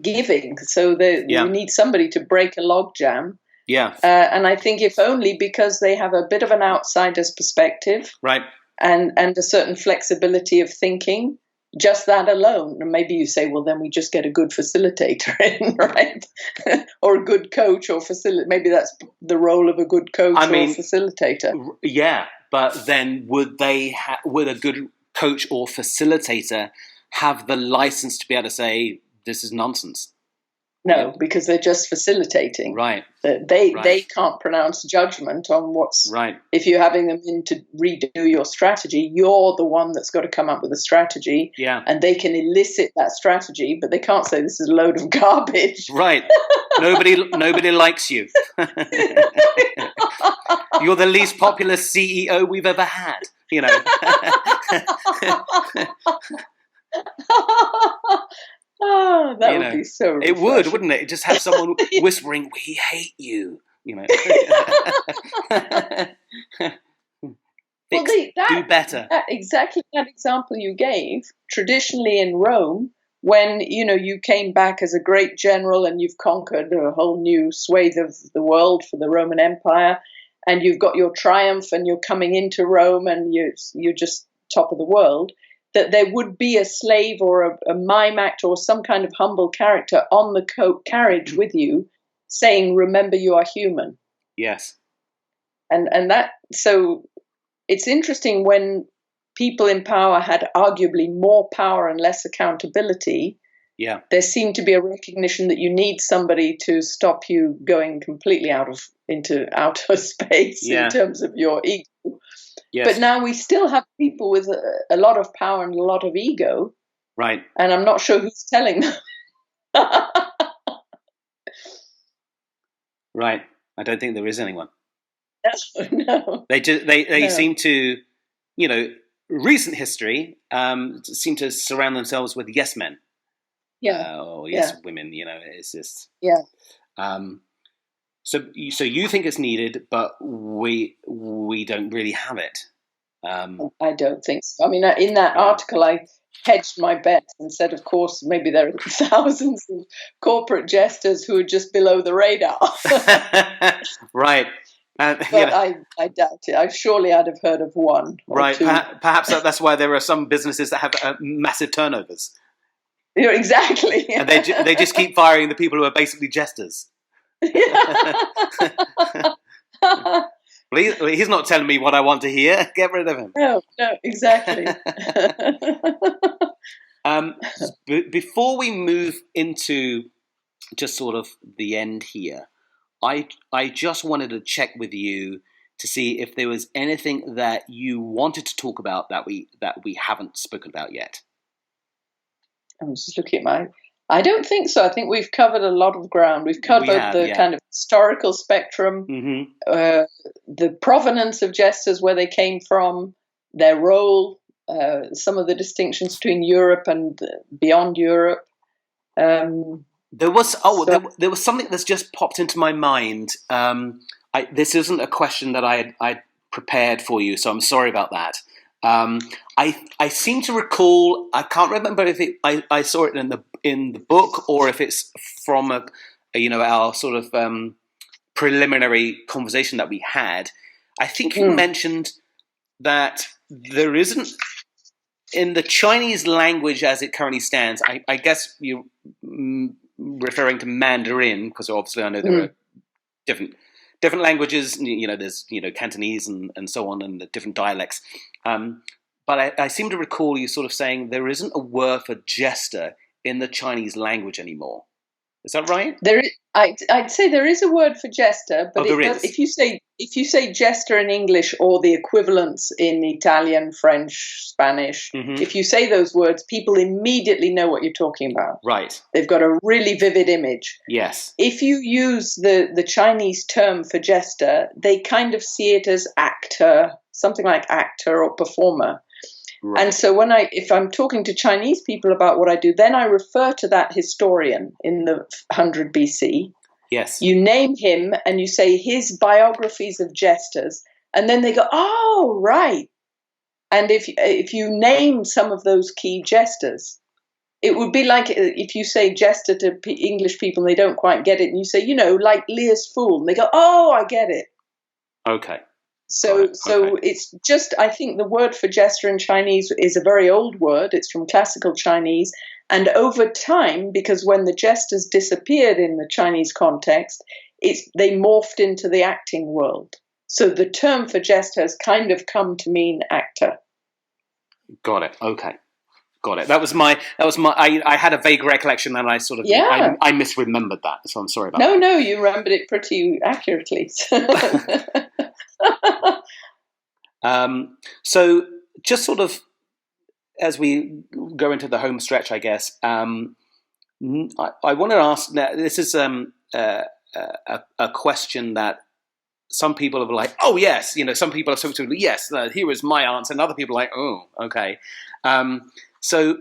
giving. So we need somebody to break a logjam. Yeah. And I think if only because they have a bit of an outsider's perspective. Right. And a certain flexibility of thinking, just that alone. And maybe you say, well, then we just get a good facilitator in, right? Or a good coach or facilitator. Maybe that's the role of a good coach or facilitator. Yeah, but then would a good coach or facilitator have the license to be able to say, this is nonsense? No, because they're just facilitating. Right. They can't pronounce judgment on what's... Right. If you're having them in to redo your strategy, you're the one that's got to come up with a strategy. Yeah. And they can elicit that strategy, but they can't say this is a load of garbage. Right. Nobody likes you. You're the least popular CEO we've ever had, you know. Oh, that would be so refreshing. It would, wouldn't it? Just have someone whispering, we hate you, you know. Well, do better. Exactly that example you gave, traditionally in Rome, when, you came back as a great general and you've conquered a whole new swathe of the world for the Roman Empire, and you've got your triumph and you're coming into Rome and you're just top of the world, that there would be a slave or a mime actor or some kind of humble character on the carriage with you saying, remember you are human. Yes. And that, so it's interesting when people in power had arguably more power and less accountability. Yeah. There seemed to be a recognition that you need somebody to stop you going completely into outer space in terms of your ego. Yes. But now we still have people with a lot of power and a lot of ego. Right. And I'm not sure who's telling them. Right. I don't think there is anyone. No. They seem to, recent history seem to surround themselves with yes men. Yeah. Yes women, it's just... Yeah. So you think it's needed, but we don't really have it. I don't think so. I mean, in that article, I hedged my bets and said, of course, maybe there are thousands of corporate jesters who are just below the radar. Right. But I doubt it. I'd have heard of one. Right. Two. Perhaps that's why there are some businesses that have massive turnovers. Exactly. And they just keep firing the people who are basically jesters. Please, he's not telling me what I want to hear. Get rid of him. No, exactly. Before we move into just sort of the end here, I just wanted to check with you to see if there was anything that you wanted to talk about that we haven't spoken about yet. I'm just looking at I don't think so. I think we've covered a lot of ground. We've covered the kind of historical spectrum, the provenance of jesters, where they came from, their role, some of the distinctions between Europe and beyond Europe. There was something that's just popped into my mind. This isn't a question that I prepared for you, so I'm sorry about that. I seem to recall. I can't remember if I saw it in the book or if it's from our sort of preliminary conversation that we had. I think you mentioned that there isn't in the Chinese language as it currently stands. I guess you're referring to Mandarin because obviously I know there are different languages. There's Cantonese and so on, and the different dialects. But I seem to recall you sort of saying there isn't a word for jester in the Chinese language anymore. Is that right? I'd say there is a word for jester, but if you say jester in English or the equivalents in Italian, French, Spanish, if you say those words, people immediately know what you're talking about. Right. They've got a really vivid image. Yes. If you use the Chinese term for jester, they kind of see it as actor, something like actor or performer. Right. And so if I'm talking to Chinese people about what I do, then I refer to that historian in the 100 BC. Yes. You name him and you say his biographies of jesters, and then they go, oh, right. And if you name some of those key jesters, it would be like if you say jester to English people and they don't quite get it, and you say, like Lear's Fool, and they go, oh, I get it. Okay. So it's just, I think the word for jester in Chinese is a very old word. It's from classical Chinese. And over time, because when the jesters disappeared in the Chinese context, they morphed into the acting world. So the term for jester has kind of come to mean actor. Got it. Okay. Got it. I had a vague recollection and I sort of, I misremembered that. So I'm sorry about that. No, you remembered it pretty accurately. So just sort of as we go into the home stretch, I guess, I want to ask, now, this is a question that some people are like, oh, yes, some people are sort of, yes, here is my answer, and other people are like, oh, okay. So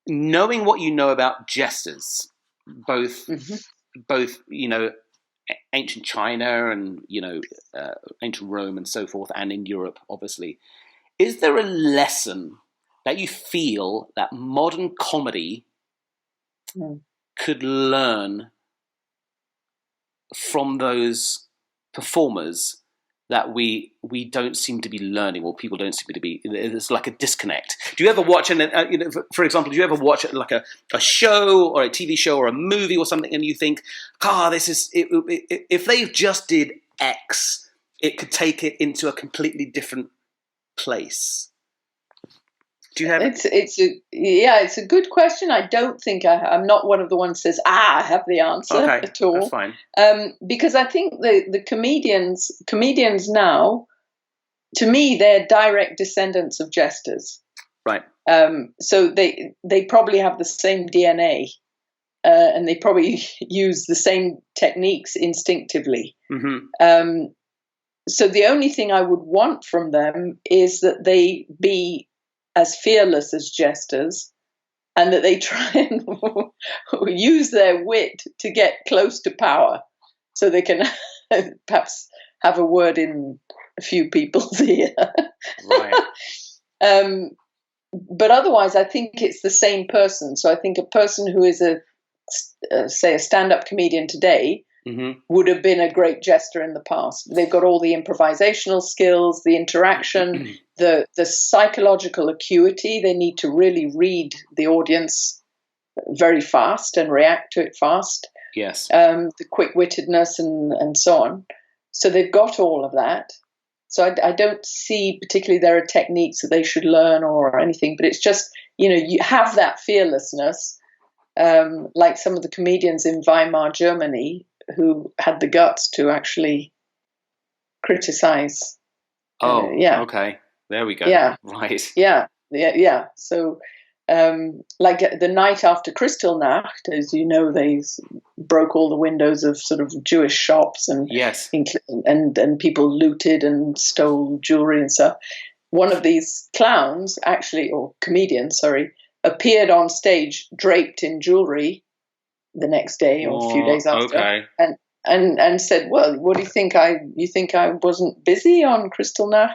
knowing what you know about jesters, both ancient China and, ancient Rome and so forth, and in Europe, obviously, is there a lesson that you feel that modern comedy could learn from those performers that we don't seem to be learning, or people don't seem to be? There's like a disconnect. Do you ever watch, for example, do you ever watch like a show or a TV show or a movie or something, and you think, this is if they just did X, it could take it into a completely different place? Do you have? It's a good question. I don't think I'm not one of the ones who says I have the answer at all. That's fine. Because I think the comedians now, to me, they're direct descendants of jesters. Right. So they probably have the same DNA, and they probably use the same techniques instinctively. Mm-hmm. So the only thing I would want from them is that they be as fearless as jesters, and that they try and use their wit to get close to power, so they can perhaps have a word in a few people's ear. Right. But otherwise, I think it's the same person. So I think a person who is a stand-up comedian today would have been a great jester in the past. They've got all the improvisational skills, the interaction, the psychological acuity. They need to really read the audience very fast and react to it fast. Yes. The quick-wittedness and so on. So they've got all of that. So I don't see particularly there are techniques that they should learn or anything, but it's just, you have that fearlessness, like some of the comedians in Weimar, Germany, who had the guts to actually criticize. Okay. There we go. Yeah. Right. Yeah. So, like the night after Kristallnacht, as you know, they broke all the windows of sort of Jewish shops, and yes, and people looted and stole jewelry and stuff. One of these clowns, or comedians, appeared on stage draped in jewelry the next day or a few days after, and said, "Well, what do you think? You think I wasn't busy on Kristallnacht?"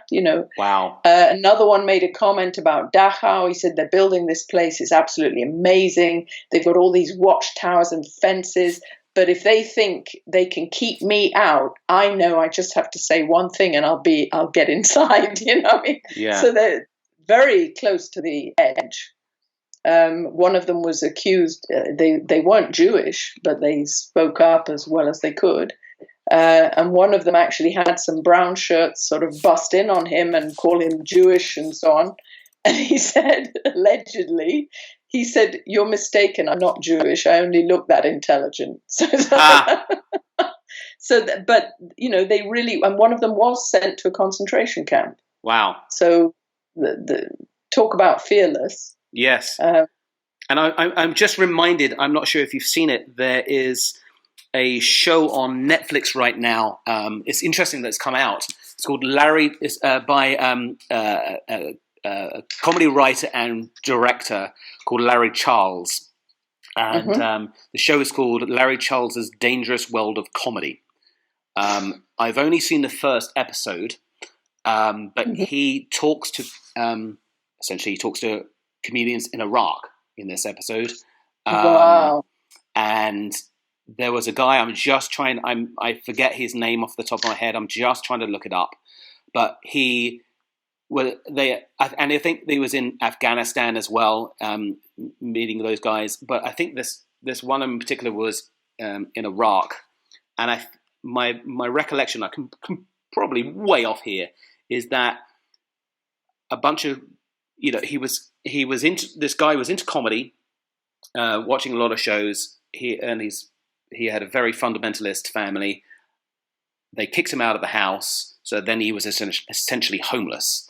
Wow. Another one made a comment about Dachau. He said they're building this place; it's absolutely amazing. They've got all these watchtowers and fences, but if they think they can keep me out, I know I just have to say one thing and I'll get inside. Yeah. So they're very close to the edge. One of them was accused, they weren't Jewish, but they spoke up as well as they could. And one of them actually had some brown shirts sort of bust in on him and call him Jewish and so on. And he said, allegedly, "You're mistaken, I'm not Jewish, I only look that intelligent." But, they really, and one of them was sent to a concentration camp. Wow. So the talk about fearless. Yes. And I'm just reminded, I'm not sure if you've seen it, there is a show on Netflix right now. It's interesting that it's come out. It's called Larry, by a comedy writer and director called Larry Charles. And the show is called Larry Charles's Dangerous World of Comedy. I've only seen the first episode, but he talks to, essentially he talks to comedians in Iraq in this episode. Wow. And there was a guy, I forget his name off the top of my head, I'm just trying to look it up. but I think he was in Afghanistan as well, meeting those guys. But I think this one in particular was in Iraq, and my recollection, I can probably way off here, is that a bunch of this guy was into comedy, watching a lot of shows. He had a very fundamentalist family. They kicked him out of the house, so then he was essentially homeless.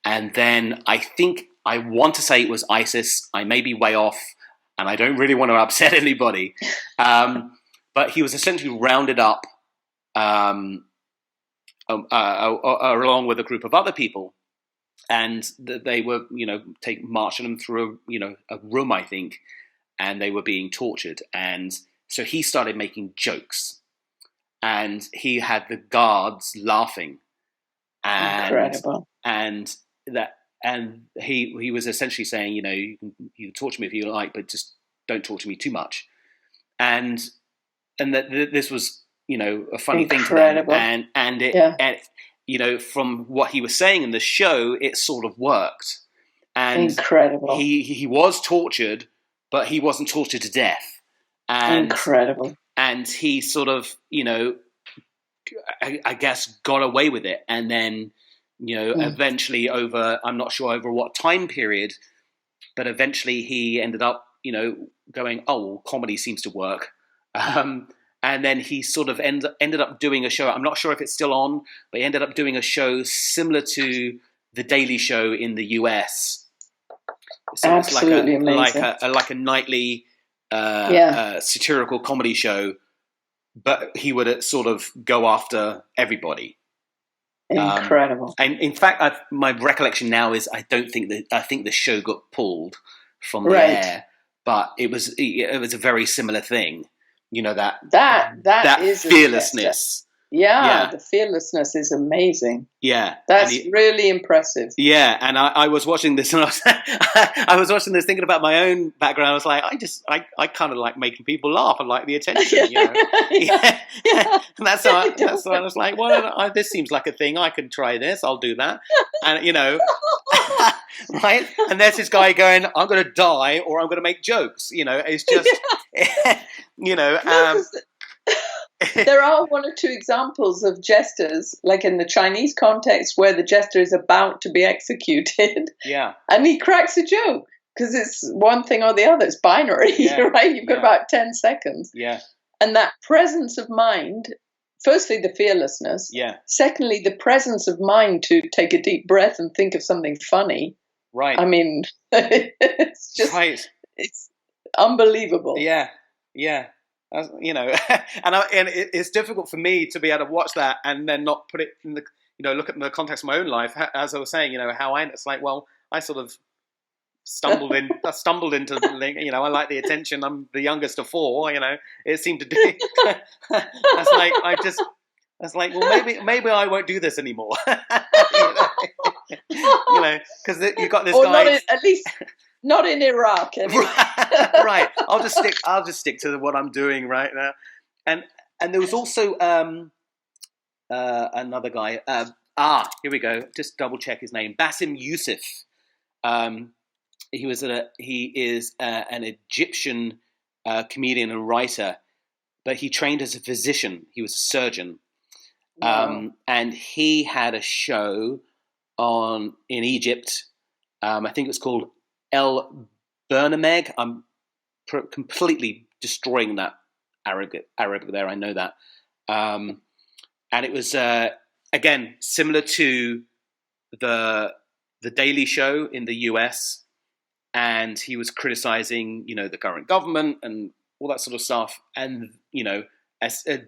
And then I want to say it was ISIS. I may be way off, and I don't really want to upset anybody. But he was essentially rounded up along with a group of other people, and they were, marching them through a room, I think, and they were being tortured. And so he started making jokes, and he had the guards laughing. Incredible. And he was essentially saying, you can torture me if you like, but just don't torture me too much. And that this was, a funny Incredible. thing to them. And from what he was saying in the show, it sort of worked. And Incredible. He was tortured, but he wasn't tortured to death. And, Incredible. And he sort of, I guess got away with it. And then, eventually I'm not sure over what time period, but eventually he ended up, going, oh, well, comedy seems to work. And then he sort of ended up doing a show. I'm not sure if it's still on, but he ended up doing a show similar to The Daily Show in the US. So Absolutely amazing. Like a nightly satirical comedy show, but he would sort of go after everybody. Incredible. And in fact, my recollection now is I think the show got pulled from the air, but it was a very similar thing. That is fearlessness. Yeah, the fearlessness is amazing. Yeah, that's really impressive. Yeah, and I was watching this, and I was watching this, thinking about my own background. I was like, I kind of like making people laugh and like the attention, Yeah. And that's why I was like, well, this seems like a thing. I can try this. I'll do that, and right. And there's this guy going, I'm going to die, or I'm going to make jokes. It's just, There are one or two examples of jesters, like in the Chinese context, where the jester is about to be executed. Yeah. And he cracks a joke because it's one thing or the other. It's binary, right? You've got about 10 seconds. Yeah. And that presence of mind, firstly, the fearlessness. Yeah. Secondly, the presence of mind to take a deep breath and think of something funny. Right. I mean, it's just, it's unbelievable. Yeah. Yeah. And it's difficult for me to be able to watch that and then not put it in the, look at the context of my own life. As I was saying, it's like, well, I sort of stumbled into the link. I like the attention. I'm the youngest of four. It seemed to do. I was like, well, maybe I won't do this anymore. Because you got this guy. At least. Not in Iraq, anyway. Right. I'll just stick to what I'm doing right now. And there was also another guy. Here we go. Just double check his name. Bassem Youssef. He is an Egyptian comedian and writer, but he trained as a physician. He was a surgeon. Wow. And he had a show in Egypt. I think it was called El Bernameg. I'm completely destroying that Arabic there. I know that. And it was again similar to the Daily Show in the US, and he was criticizing the current government and all that sort of stuff, and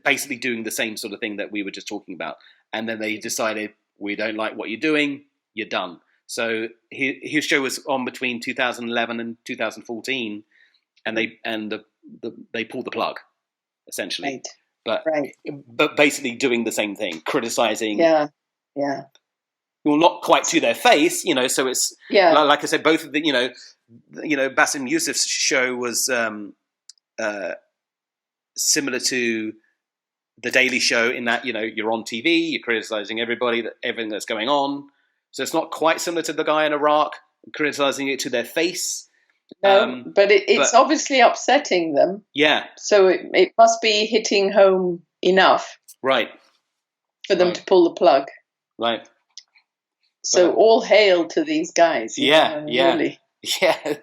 basically doing the same sort of thing that we were just talking about. And then they decided, we don't like what you're doing, you're done. So his show was on between 2011 and 2014, and they pulled the plug, essentially. Right. But basically doing the same thing, criticizing. Yeah. Well, not quite to their face, So it's like I said, both of the Bassem Youssef's show was similar to the Daily Show in that, you're on TV, you're criticizing everything that's going on. So it's not quite similar to the guy in Iraq criticizing it to their face. No, but it's obviously upsetting them. Yeah. So it must be hitting home enough. Right. For them to pull the plug. Right. So all hail to these guys. Yeah. Really. Yeah.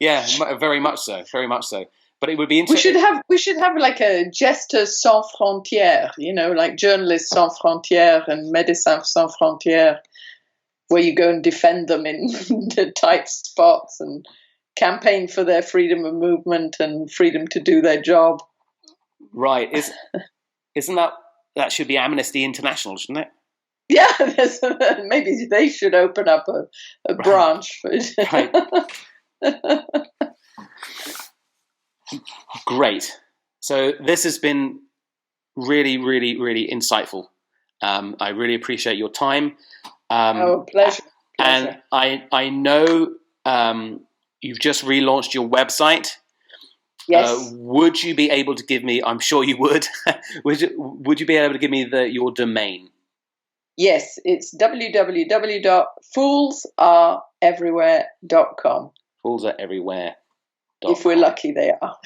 Yeah, very much so. Very much so. But it would be interesting. We should have like a Jesters sans frontières, like Journalists sans frontières and Médecins sans frontières, where you go and defend them in the tight spots and campaign for their freedom of movement and freedom to do their job. Right. Isn't that should be Amnesty International, shouldn't it? Yeah, maybe they should open up a branch. Right. Great. So this has been really, really, really insightful. I really appreciate your time. Pleasure. And I know you've just relaunched your website. Yes. Would you be able to give me? I'm sure you would. Would you be able to give me your domain? Yes, it's www.foolsareverywhere.com. Fools are everywhere. If we're lucky, they are.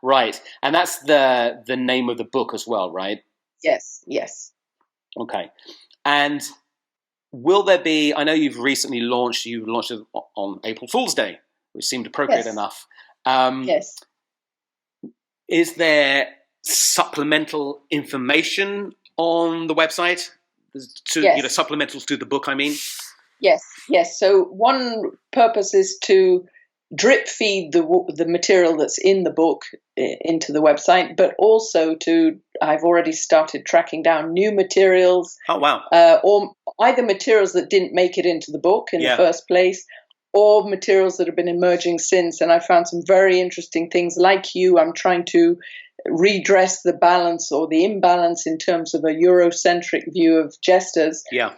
Right, and that's the name of the book as well, right? Yes. Okay, and will there be? I know you've recently launched. You launched it on April Fool's Day, which seemed appropriate enough. Yes. Is there supplemental information on the website? Supplementals to the book, I mean? Yes. So one purpose is to drip feed the material that's in the book into the website, but also I've already started tracking down new materials. Oh, wow. Or either materials that didn't make it into the book in the first place, or materials that have been emerging since. And I found some very interesting things. Like you, I'm trying to redress the balance or the imbalance in terms of a Eurocentric view of jesters. Yeah.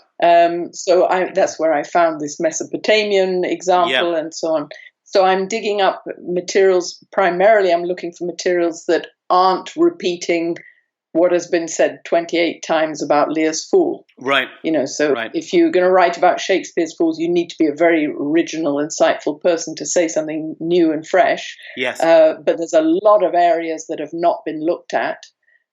So that's where I found this Mesopotamian example and so on. So I'm digging up materials. Primarily, I'm looking for materials that aren't repeating what has been said 28 times about Lear's Fool. Right. If you're going to write about Shakespeare's fools, you need to be a very original, insightful person to say something new and fresh. Yes. But there's a lot of areas that have not been looked at.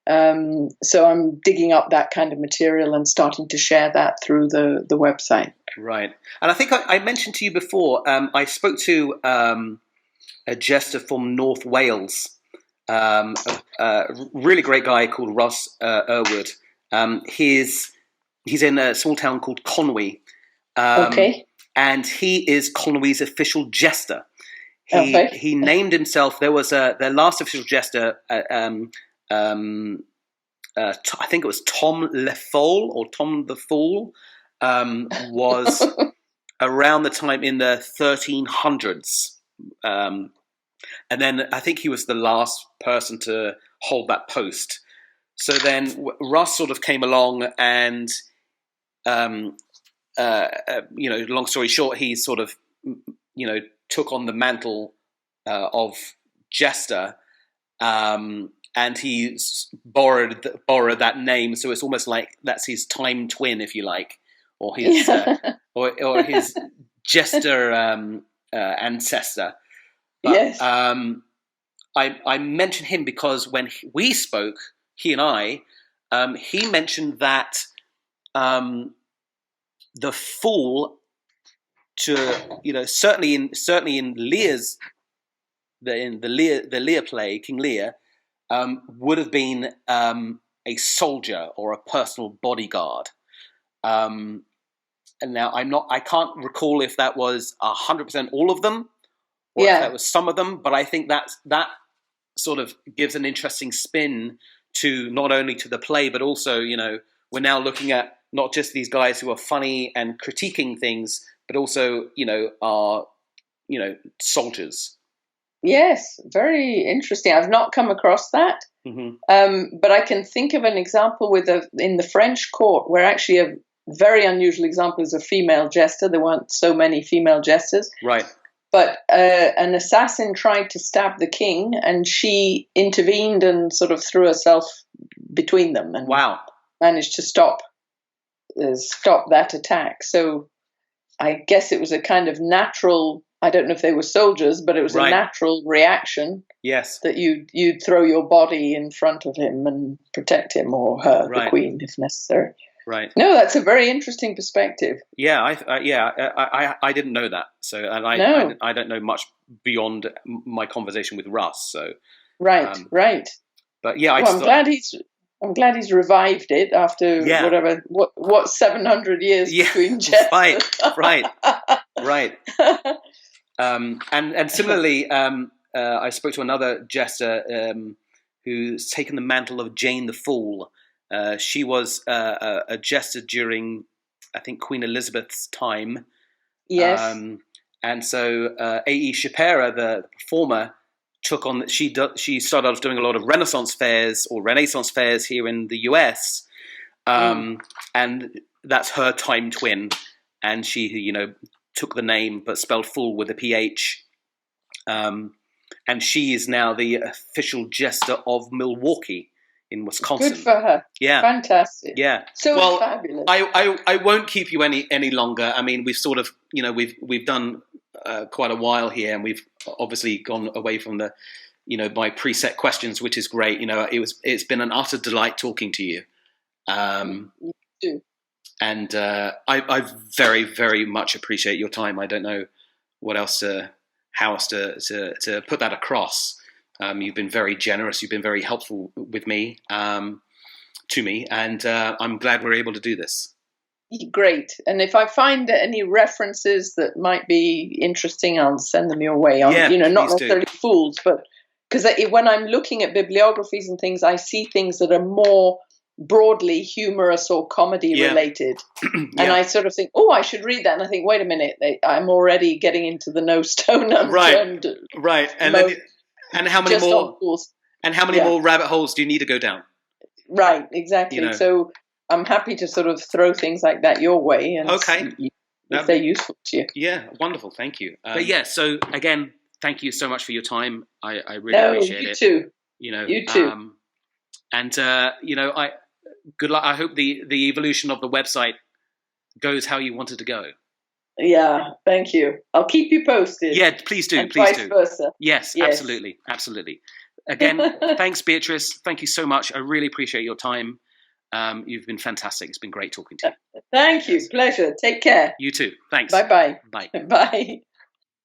So I'm digging up that kind of material and starting to share that through the website. Right. And I think I mentioned to you before, I spoke to a jester from North Wales, a really great guy called Russ Irwood. He's in a small town called Conwy. And he is Conwy's official jester. He named himself, there was their last official jester, I think it was Tom Le Fool or Tom the Fool, was around the time in the 1300s. And then I think he was the last person to hold that post. So then Russ sort of came along and, long story short, he sort of, took on the mantle of jester, and he borrowed that name. So it's almost like that's his time twin, if you like, or his or his jester ancestor. But, yes. I mentioned him because when we spoke, he and I, he mentioned that the fool, certainly in Lear's the Lear play, King Lear, would have been a soldier or a personal bodyguard. And now I can't recall if that was 100% all of them, or if that was some of them, but I think that sort of gives an interesting spin to not only to the play, but also, we're now looking at not just these guys who are funny and critiquing things, but also, are, soldiers. Yes, very interesting. I've not come across that, but I can think of an example in the French court where actually a very unusual example is a female jester. There weren't so many female jesters. Right. But an assassin tried to stab the king, and she intervened and sort of threw herself between them, and managed to stop that attack. So I guess it was a kind of natural. I don't know if they were soldiers, but it was a natural reaction. Yes, that you'd throw your body in front of him and protect him or her, the queen, if necessary. Right. No, that's a very interesting perspective. Yeah, I didn't know that. So, and I don't know much beyond my conversation with Russ. So, right. But yeah, I'm glad he's revived it after what 700 years between Jester. Right. And similarly, I spoke to another jester who's taken the mantle of Jane the Fool. She was a jester during, I think, Queen Elizabeth's time. Yes. And so A.E. Shapira, the performer, took on. She started off doing a lot of Renaissance fairs here in the US, and that's her time twin. And she, took the name but spelled fool with a PH. And she is now the official jester of Milwaukee in Wisconsin. Good for her. Yeah. Fantastic. Yeah. So fabulous. I won't keep you any longer. I mean, we've sort of, we've done quite a while here, and we've obviously gone away from the, my preset questions, which is great. It's been an utter delight talking to you. You too. And I very, very much appreciate your time. I don't know how else to put that across. You've been very generous. You've been very helpful with me, to me, and I'm glad we're able to do this. Great. And if I find any references that might be interesting, I'll send them your way. Not necessarily fools, but because when I'm looking at bibliographies and things, I see things that are more broadly humorous or comedy related. And I sort of think, I should read that. And I think, wait a minute, I'm already getting into the no stone unturned. Right. And how many more? And how many more rabbit holes do you need to go down? Right, exactly. So I'm happy to sort of throw things like that your way. And if they're useful to you. Yeah, wonderful. Thank you. So again, thank you so much for your time. I really appreciate it. You too. Good luck. I hope the evolution of the website goes how you want it to go. Yeah, thank you. I'll keep you posted. Yeah, please do. And vice versa. Yes, absolutely. Again, thanks, Beatrice. Thank you so much. I really appreciate your time. You've been fantastic. It's been great talking to you. Thank you. Pleasure. Take care. You too. Thanks. Bye-bye. Bye. Bye.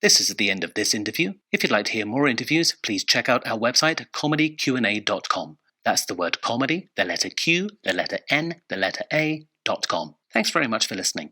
This is the end of this interview. If you'd like to hear more interviews, please check out our website, comedyqna.com. That's the word comedy, the letter Q, the letter N, the letter A.com. Thanks very much for listening.